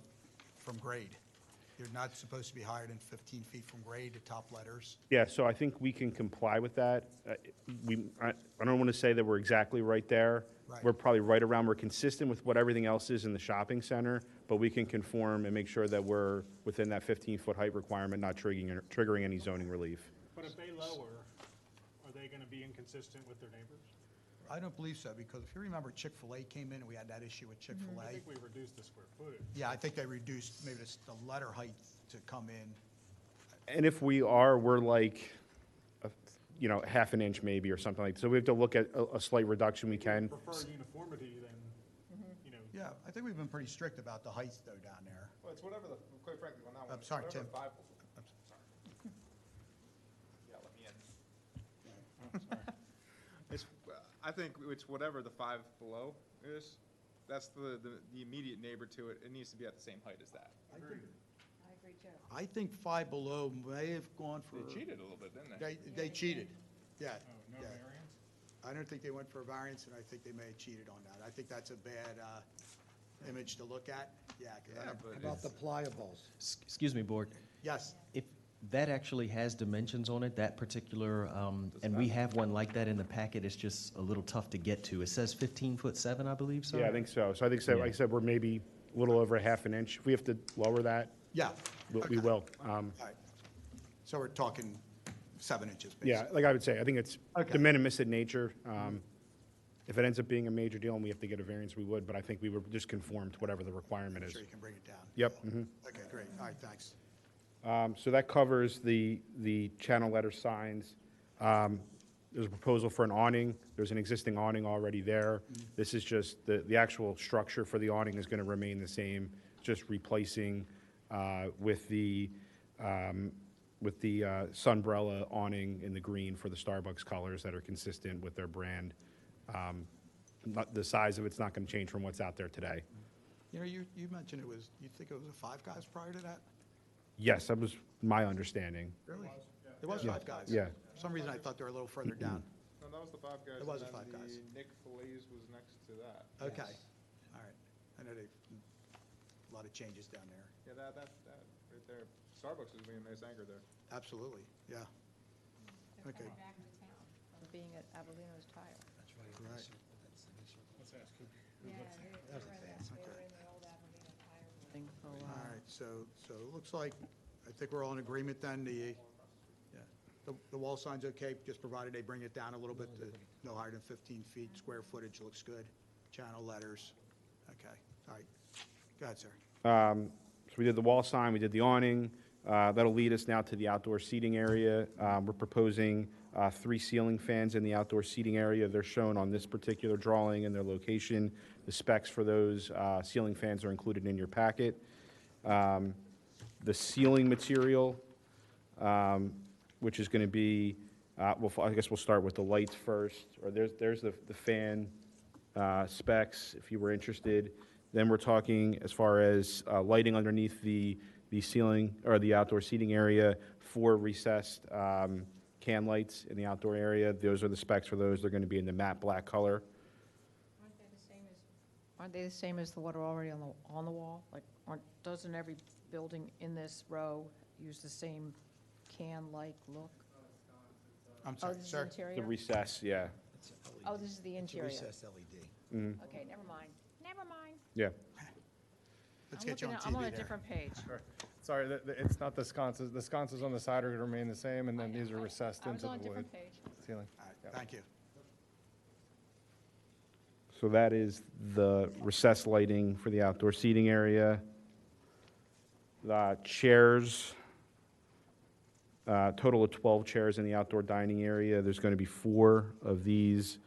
A: from grade? You're not supposed to be higher than 15 feet from grade, the top letters?
P: Yeah, so I think we can comply with that. I don't want to say that we're exactly right there.
A: Right.
P: We're probably right around, we're consistent with what everything else is in the shopping center, but we can conform and make sure that we're within that 15-foot height requirement, not triggering any zoning relief.
C: But if they lower, are they going to be inconsistent with their neighbors?
A: I don't believe so, because if you remember, Chick-fil-A came in, and we had that issue with
C: I
A: Chick-fil-A.
C: think we reduced the square footage.
A: Yeah, I think they reduced maybe the letter height to come in.
P: And if we are, we're like, half an inch maybe or something like, so we have to look at a slight reduction we can.
C: Prefer uniformity than,
A: Yeah, I think we've been pretty strict about the heights, though, down there.
H: Well, it's whatever quite frankly, on that one.
A: I'm sorry,
H: whatever
A: Tim.
H: the five- sorry. Yeah, let me in. It's, I think it's whatever the Five Below is, that's the immediate neighbor to it, it needs to be at the same height as that.
B: I agree, Joe.
A: I think Five Below may have gone for.
H: They cheated a little bit, didn't they?
A: They cheated, yeah.
C: oh, no
A: yeah.
C: variance?
A: I don't think they went for a variance, and I think they may have cheated on that. I think that's a bad image to look at, yeah. 'Cause I
H: Yeah,
A: don't-
H: but
F: About the pliables.
I: Excuse me, board.
A: Yes,
I: If that actually has dimensions on it, that particular, and we have one like that in the packet, it's just a little tough to get to. It says 15'7", I believe, so?
P: Yeah, I think so. So I think, like I said, we're maybe a little over a half an inch. If we have to lower that,
A: yeah.
P: we
A: Okay.
P: will.
A: All right. So we're talking 7 inches, basically.
P: Yeah, like I would say, I think it's
A: Okay.
P: de minimis in nature. If it ends up being a major deal and we have to get a variance, we would, but I think we would just conform to whatever the requirement is.
A: Sure you can bring it down.
P: Yep. Mhm.
A: Okay, great. All right, thanks.
P: So that covers the channel letter signs. There's a proposal for an awning. There's an existing awning already there. This is just, the actual structure for the awning is going to remain the same, just replacing with the with the sunbrella awning in the green for the Starbucks colors that are consistent with their brand. The size of it's not going to change from what's out there today.
A: You know, you mentioned you think it was a Five Guys prior to that?
P: Yes, that was my understanding.
A: Really? It was
P: Yeah.
A: Five Guys?
P: Yeah.
A: For some reason, I thought they were a little further down.
H: No, that was the Five Guys.
A: It was
H: and
A: the Five
H: then
A: Guys.
H: the Nick Fillets was next to that.
A: Okay, all right. I know a lot of changes down there.
H: Yeah, that right there. Starbucks is being a nice anchor there.
A: Absolutely, yeah.
B: They're
A: Okay.
B: coming back to town from being at Avellino's Tire.
A: Right.
C: Let's ask him.
B: Yeah, they were in the old Avellino Tire building for a
A: All
B: while.
A: right, so it looks like, I think we're all in agreement then, the wall sign's okay, just provided they bring it down a little bit, to no higher than 15 feet, square footage looks good, channel letters, okay, all right. Go ahead, sir.
P: So we did the wall sign, we did the awning. That'll lead us now to the outdoor seating area. We're proposing 3 ceiling fans in the outdoor seating area. They're shown on this particular drawing and their location. The specs for those ceiling fans are included in your packet. The ceiling material, which is going to be, well, I guess we'll start with the lights first. Or there's the fan specs, if you were interested. Then we're talking as far as lighting underneath the ceiling or the outdoor seating area, 4 recessed can lights in the outdoor area. Those are the specs for those. They're going to be in the matte black color.
B: Aren't they the same as the what are already on the wall? Like, doesn't every building in this row use the same can-like look?
A: I'm
B: Oh,
A: sorry,
B: this is
A: sir.
B: interior?
P: The recess, yeah.
B: Oh, this is the interior.
F: Recessed LED.
P: Mhm.
B: Okay, never mind. Never mind.
P: Yeah.
A: Let's
B: I'm
A: get you on
B: looking at-
A: TV
B: I'm on a
A: there.
B: different page.
C: Sorry, it's not the sconces. The sconces on the side are going to remain the same, and then these are recessed
B: I was
C: into
B: on a
C: the wood
B: different page.
C: ceiling.
A: All right, thank you.
P: So that is the recessed lighting for the outdoor seating area. The chairs, total of 12 chairs in the outdoor dining area. There's going to be 4 of these,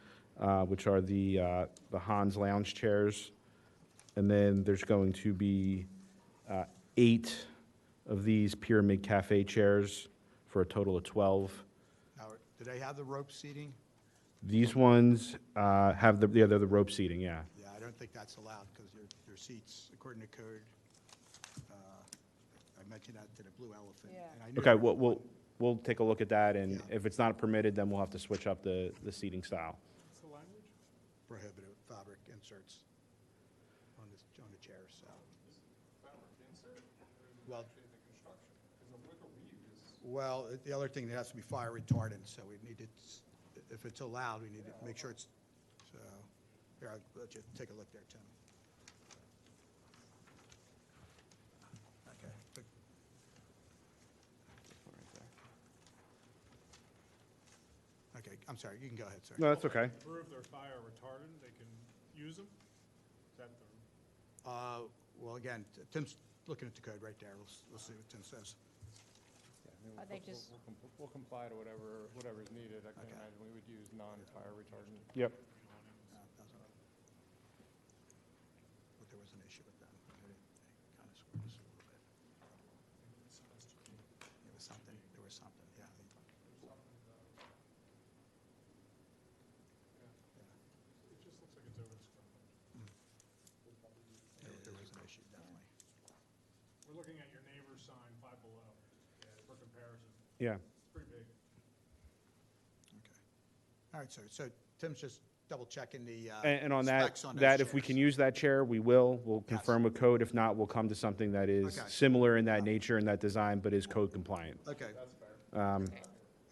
P: which are the Hans lounge chairs. And then there's going to be 8 of these Pyramid Cafe chairs for a total of 12.
A: Now, do they have the rope seating?
P: These ones have they're the rope seating, yeah.
A: Yeah, I don't think that's allowed, because your seats, according to code, I mentioned that to the Blue Elephant.
B: Yeah.
A: and I knew
P: Okay,
A: they-
P: we'll take a look at that, and
A: Yeah.
P: if it's not permitted, then we'll have to switch up the seating style.
C: What's the language?
A: Prohibited fabric inserts on the chairs, so. Well, the other thing, it has to be fire retardant, so we need to, if it's allowed, we need to make sure it's, so, here, I'll let you take a look there, Tim. Okay. Okay, I'm sorry, you can go ahead, sir.
P: No, that's okay.
C: Prove they're fire retardant, they can use them? Is that the?
A: Well, again, Tim's looking at the code right there. We'll see what Tim says.
B: Are they just-
C: We'll comply to whatever's needed. I can't
A: Okay.
C: imagine we would use non-fire retardant.
P: Yep.
A: But there was an issue with them. They kind of screwed us a little bit. There was something, yeah.
C: It just looks like it's over the square footage.
A: There was an issue, definitely.
C: We're looking at your neighbor's sign, Five Below, for comparison.
P: Yeah.
C: It's pretty big.
A: Okay. All right, sir. So Tim's just double checking the
P: And on that,
A: specs on those
P: if we
A: chairs.
P: can use that chair, we will. We'll confirm with code. If not, we'll come to something that is
A: Okay.
P: similar in that nature and that design, but is code compliant.
A: Okay.
H: That's fair.
A: All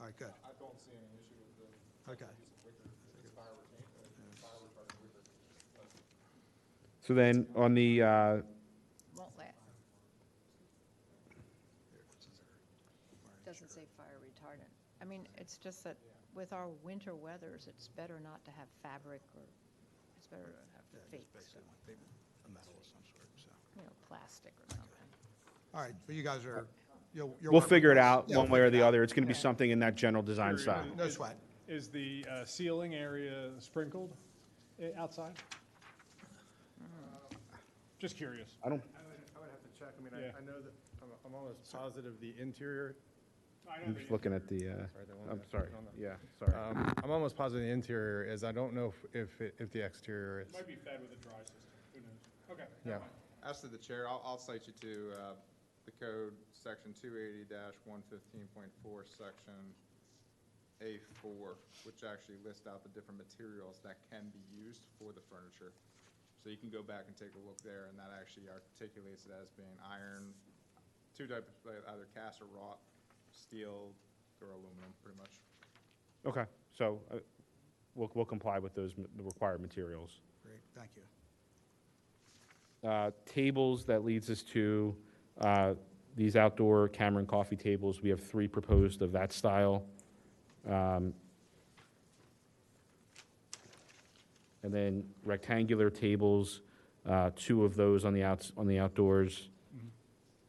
A: right, good.
H: I don't see any issue with the
A: Okay.
H: use of wicker. If it's fire retardant wicker.
P: So then, on the,
B: Won't last. Doesn't say fire retardant. I mean, it's just that with our winter weathers, it's better not to have fabric, or it's better to have fake, so,
A: A metal of some sort, so.
B: plastic or something.
A: All right, but you guys are, you'll.
P: we'll figure it
A: work with
P: out
A: us. Yeah,
P: one
A: we'll
P: way or
A: figure
P: the
A: it out.
P: other. It's going to be something in that general design style.
A: No sweat.
C: Is the ceiling area sprinkled outside? Just curious.
P: I don't,
Q: I would have to check. I mean,
C: Yeah.
Q: I know that, I'm almost positive the interior
P: I'm just looking at the, I'm sorry, yeah, sorry.
C: I'm almost positive the interior is, I don't know if the exterior is.
Q: Might be fed with a dry system, who knows? Okay.
C: Yeah.
H: As to the chair, I'll cite you to the code, section 280-115.4, section A4, which actually lists out the different materials that can be used for the furniture. So you can go back and take a look there, and that actually articulates it as being iron, two types, either cast or wrought, steel or aluminum, pretty much.
P: Okay, so we'll comply with those, the required materials.
A: Great, thank you.
P: Tables, that leads us to these outdoor Cameron coffee tables. We have 3 proposed of that style. And then rectangular tables, 2 of those on the outdoors.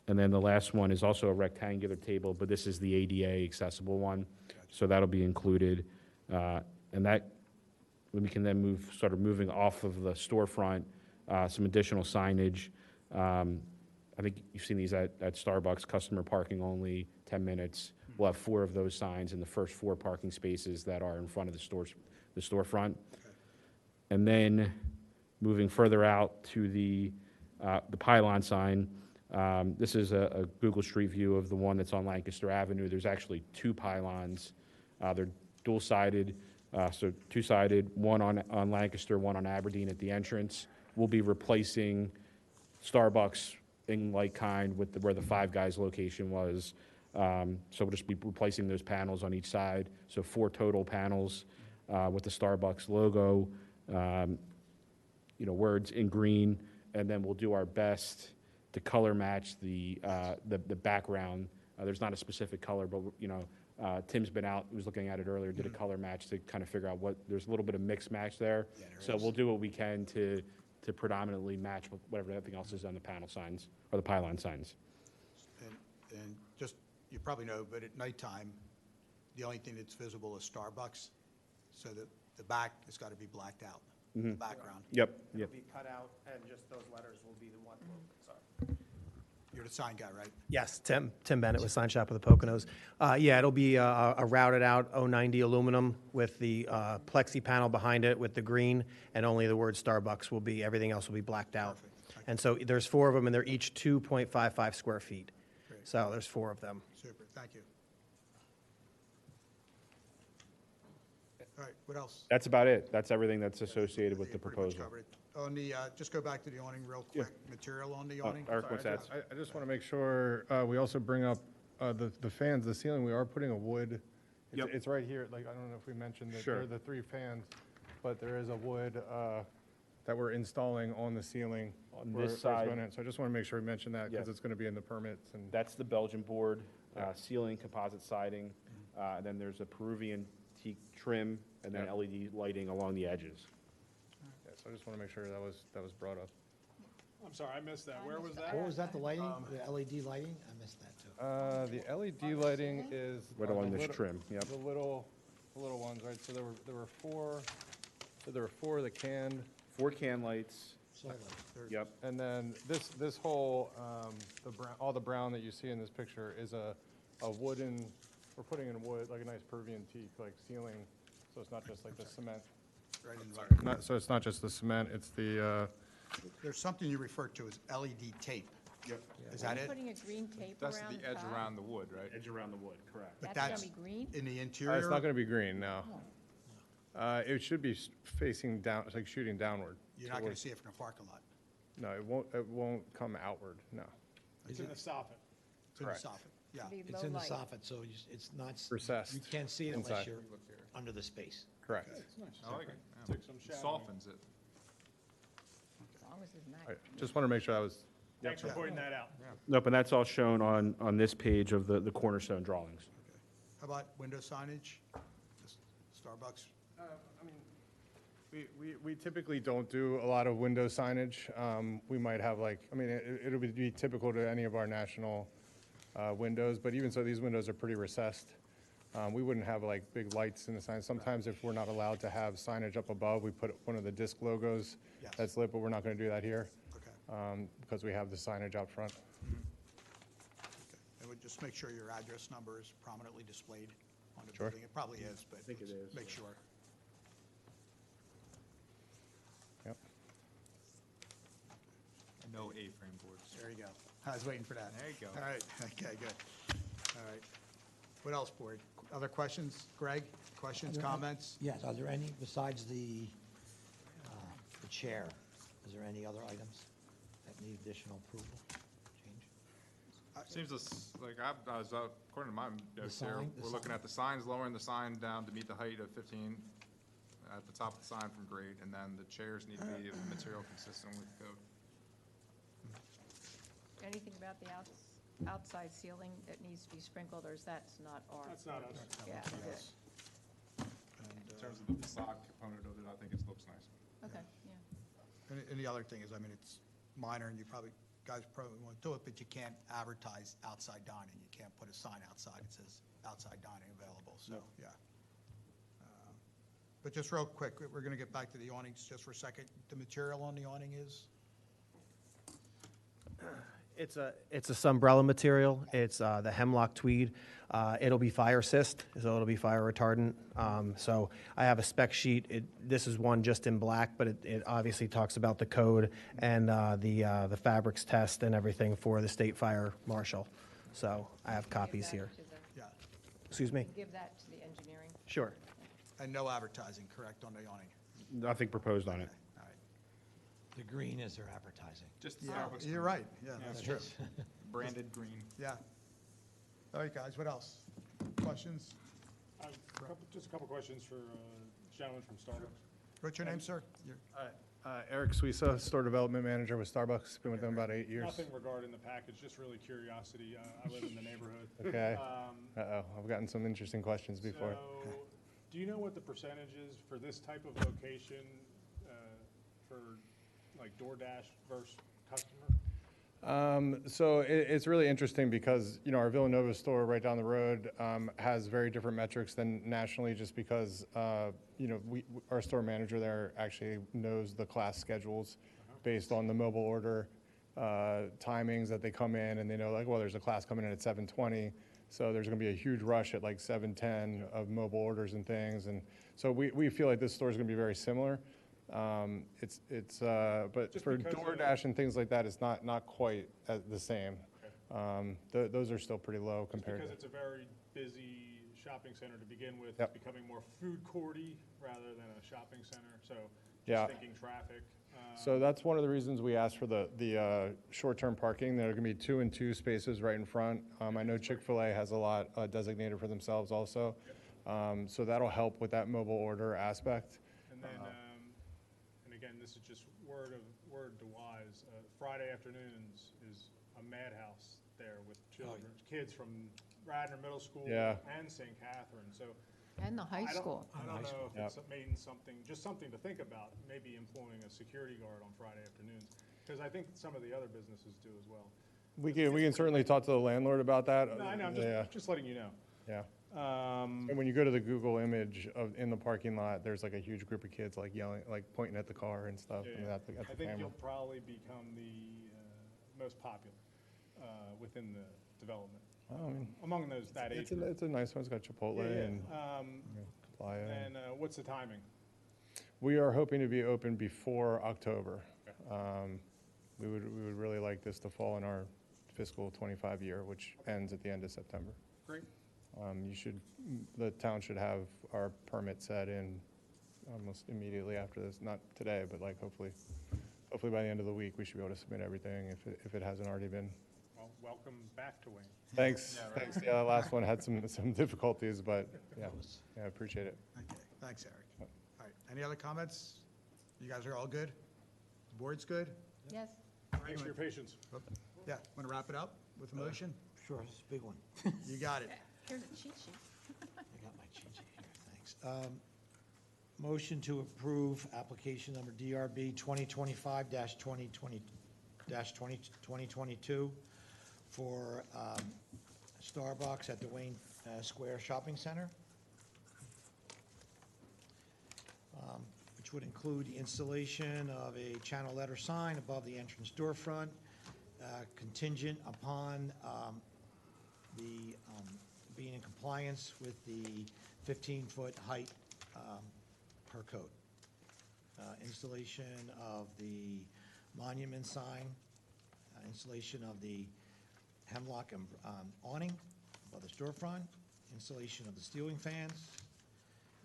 P: And then the last one is also a rectangular table, but this is the ADA accessible one. So that'll be included. And that, we can then start moving off of the storefront, some additional signage. I think you've seen these at Starbucks, customer parking only, 10 minutes. We'll have 4 of those signs in the first 4 parking spaces that are in front of the storefront. And then moving further out to the pylon sign, this is a Google Street View of the one that's on Lancaster Avenue. There's actually 2 pylons. They're dual-sided, so 2-sided, one on Lancaster, one on Aberdeen at the entrance. We'll be replacing Starbucks in like kind with where the Five Guys location was. So we'll just be replacing those panels on each side. So 4 total panels with the Starbucks logo, words in green, and then we'll do our best to color match the background. There's not a specific color, but Tim's been out, was looking at it earlier, did a color match to kind of figure out there's a little bit of mix match there. Yeah, so we'll do what we can to predominantly match whatever everything else is on the panel signs or the pylon signs.
A: And just, you probably know, but at nighttime, the only thing that's visible is Starbucks, so that the back has got to be blacked out, the background.
P: Yep.
R: It'll be cut out, and just those letters will be the one. Sorry.
A: You're the sign guy, right?
R: Yes, Tim Bennett with Sign Shop of the Poconos. Yeah, it'll be a routed out 090 aluminum with the plexi panel behind it with the green, and only the word Starbucks will be, everything else will be blacked out. And so there's 4 of them, and they're each 2.55 square feet.
A: Great.
R: So there's 4 of them.
A: Super, thank you. All right, what else?
P: That's about it. That's everything that's associated with the
A: Pretty much
P: proposal.
A: covered it. On the, just go back to the awning real quick, material on the awning.
P: Eric, what's that?
C: I just want to make sure we also bring up the fans, the ceiling. We are putting a wood.
P: Yep.
C: It's right here. Like, I don't know if we mentioned that
P: Sure.
C: there are the 3 fans, but there is a wood that we're installing on the ceiling.
P: On
C: where
P: this
C: it's
P: side.
C: going in. So I just want to make sure we mention that because
P: Yeah.
C: it's going to be in the permits and.
P: That's the Belgian board,
C: Yeah.
P: ceiling, composite siding, and then there's a Peruvian teak trim, and then
C: Yeah.
P: LED lighting along the edges.
C: Yeah, so I just want to make sure that was brought up.
Q: I'm sorry, I missed that. Where was that?
F: What was that, the lighting, the LED lighting? I missed that too.
C: The LED lighting is.
P: Right along
C: the
P: this
C: little-
P: trim, yep.
C: The little ones, right? So there were 4, so there were 4 that canned.
P: 4 can lights, yep.
C: And then this whole, all the brown that you see in this picture is a wooden, we're putting in wood, like a nice Peruvian teak, like ceiling, so it's not just like the cement.
A: Right in the
C: So it's not just the cement, it's the,
A: There's something you refer to as LED tape.
C: Yep.
A: Is that it?
B: Putting a green tape
H: That's
B: around
H: the edge
B: top?
H: around the wood, right?
P: Edge around the wood, correct.
A: But
B: That's
A: that's
B: gonna be green?
A: in the
C: it's
A: interior?
C: not gonna be green, no. It should be facing down, it's like shooting downward.
A: You're not going
C: towards-
A: to see it from the parking lot?
C: No, it won't come outward, no.
Q: It's in the soffit.
A: It's in the
C: Correct.
A: soffit, yeah.
B: Be
F: It's
B: low
F: in the
B: light.
F: soffit, so it's not,
C: Recessed
F: you can't see it unless
C: inside.
F: you're under the space.
C: Correct.
H: I like it.
Q: Took some shadow.
H: Softens it.
B: As long as it's
C: All
B: nice.
C: right, just want to make sure that was.
Q: Thanks for pointing that out.
P: Nope, and that's all shown on this page of the cornerstone drawings.
A: How about window signage? Just Starbucks?
C: We typically don't do a lot of window signage. We might have it'll be typical to any of our national windows, but even so, these windows are pretty recessed. We wouldn't have like big lights in the sign. Sometimes if we're not allowed to have signage up above, we put one of the disc logos
A: Yes.
C: that's lit, but we're not going to do that here
A: Okay.
C: because we have the signage out front.
A: And just make sure your address number is prominently displayed on the
P: Sure.
A: building. It probably is, but
P: think it is,
A: make
P: yeah.
A: sure.
P: Yep.
H: No A-frame boards.
A: There you go. I was waiting for that.
H: There you go.
A: All right, okay, good. All right. What else, board? Other questions? Greg, questions, comments?
F: Yes, are there any, besides the chair, is there any other items that need additional approval, change?
H: Seems like according to my notes here,
F: sign, the
H: we're looking
F: sign.
H: at the signs, lowering the sign down to meet the height of 15 at the top of the sign from grade, and then the chairs need to be of material consistent with code.
B: Anything about the outside ceiling that needs to be sprinkled, or is that's not our?
C: That's not us.
B: Yeah, good.
H: In terms of the facade component of it, I think it looks nice.
B: Okay, yeah.
A: And the other thing is, I mean, it's minor, and guys probably want to do it, but you can't advertise outside dining. You can't put a sign outside that says outside dining available, so, yeah. But just real quick, we're going to get back to the awnings just for a second. The material on the awning is?
R: It's a sunbrella material. It's the hemlock tweed. It'll be fire assist, so it'll be fire retardant. So I have a spec sheet. This is one just in black, but it obviously talks about the code and the fabrics test and everything for the state fire marshal. So I have copies here.
A: Yeah.
R: Excuse me?
B: Give that to the engineering.
R: Sure.
A: And no advertising, correct, on the awning?
P: Nothing proposed on it.
A: All right.
F: The green is their advertising.
H: Just
A: Yeah,
H: Starbucks
A: you're
H: green.
A: right. Yeah, that's true.
H: Branded green.
A: Yeah. All right, guys, what else? Questions?
C: Just a couple questions for gentleman from Starbucks.
A: What's your name, sir?
P: Eric Suiza, Store Development Manager with Starbucks, been with them about 8 years.
C: Nothing regarding the package, just really curiosity. I live in the neighborhood.
P: Okay. Uh-oh, I've gotten some interesting questions before.
C: So, do you know what the percentage is for this type of location for like DoorDash versus customer?
P: So it's really interesting because, our Villanova store right down the road has very different metrics than nationally, just because, our store manager there actually knows the class schedules based on the mobile order timings that they come in, and they know like, well, there's a class coming in at 7:20, so there's going to be a huge rush at like 7:10 of mobile orders and things, and so we feel like this store is going to be very similar. But
C: Just
P: for
C: because
P: DoorDash and things like that, it's not quite the same. Those are still pretty low
C: Just
P: compared
C: because
P: to.
C: it's a very busy shopping center to begin with,
P: Yep.
C: it's becoming more food courty rather than a shopping center, so
P: Yeah.
C: just thinking traffic.
P: So that's one of the reasons we asked for the short-term parking. There are going to be 2 and 2 spaces right in front. I know Chick-fil-A has a lot designated for themselves also. So that'll help with that mobile order aspect.
C: And then, and again, this is just word to wise, Friday afternoons is a madhouse there with children, kids from Radnor Middle School
P: Yeah.
C: and St. Catherine, so.
B: And the high
C: I don't-
B: school.
C: I don't know if
P: Yep.
C: it's maybe just something to think about, maybe employing a security guard on Friday afternoons, because I think some of the other businesses do as well.
P: We can certainly talk to the landlord about that.
C: No, I know, I'm
P: Yeah.
C: just letting you know.
P: Yeah. And when you go to the Google image in the parking lot, there's like a huge group of kids like yelling, like pointing at the car and stuff.
C: Yeah,
P: and at the
C: I think
P: camera.
C: you'll probably become the most popular within the development.
P: I mean,
C: Among that age
P: it's
C: group.
P: a nice one. It's got Chipotle
C: Yeah, yeah.
P: and Playa.
C: And what's the timing?
P: We are hoping to be open before October. We would really like this to fall in our fiscal 25 year, which ends at the end of September.
C: Great.
P: The town should have our permit set in almost immediately after this, not today, but like hopefully by the end of the week, we should be able to submit everything if it hasn't already been.
C: Well, welcome back to Wayne.
P: Thanks,
H: Yeah, right.
P: thanks. Yeah, the last one had some difficulties, but yeah, I appreciate it.
A: Okay, thanks, Eric. All right, any other comments? You guys are all good? The board's good?
B: Yes.
C: Thanks for your patience.
A: Yeah, want to wrap it up with a motion?
F: Sure, it's a big one.
A: You got it.
B: Here's a cheat sheet.
F: I got my cheat sheet here, thanks. Motion to approve application number DRB 2025-2022 for Starbucks at the Wayne Square Shopping Center, which would include the installation of a channel letter sign above the entrance storefront, contingent upon the, being in compliance with the 15-foot height per code. Installation of the monument sign, installation of the hemlock and awning above the storefront, installation of the ceiling fans,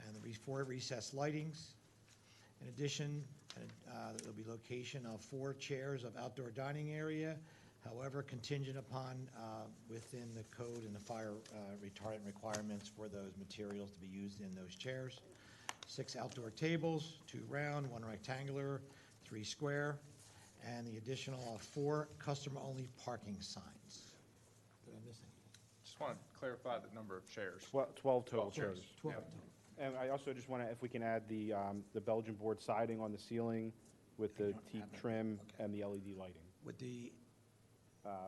F: and the four recessed lightings. In addition, there'll be location of 4 chairs of outdoor dining area, however, contingent upon within the code and the fire retardant requirements for those materials to be used in those chairs. 6 outdoor tables, 2 round, 1 rectangular, 3 square, and the additional of 4 customer-only parking signs. Did I miss anything?
H: Just want to clarify the number of chairs.
P: 12 total chairs.
F: 12.
P: And I also just want to, if we can add the Belgian board siding on the ceiling with the teak trim and the LED lighting.
F: With the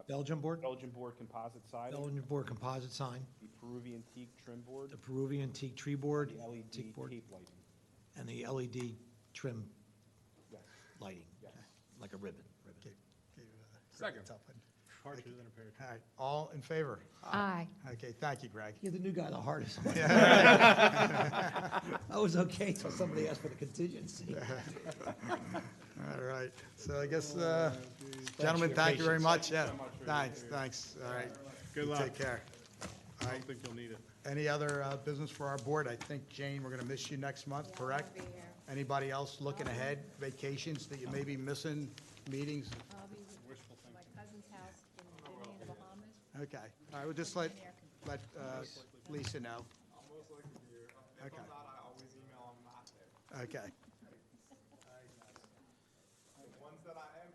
F: Belgian board?
P: Belgian board composite siding,
F: Belgian board composite sign,
P: the Peruvian teak trim board,
F: the Peruvian teak tree board,
P: the LED
F: teak board,
P: tape lighting.
F: and the LED trim
P: Yes.
F: lighting,
P: Yes.
F: like a ribbon.
H: Second.
C: Harsher than a pair of
A: All right, all in favor?
B: Aye.
A: Okay, thank you, Greg.
F: You're the new guy, the hardest. I was okay until somebody asked for the contingency.
A: All right, so I guess, gentlemen, thank you very much. Yeah, thanks, all right.
C: Good
A: You
C: luck.
A: Take care.
C: I don't think you'll need it.
A: Any other business for our board? I think, Jane, we're going to miss you next month, correct? Anybody else looking ahead, vacations that you may be missing, meetings?
B: I'll be at my cousin's house in Disney in the Bahamas.
A: Okay, all right, we'll just let Lisa know.
H: I'll most likely be here. If
A: Okay.
H: I'm not, I always email I'm not there.
A: Okay,
H: The ones that I am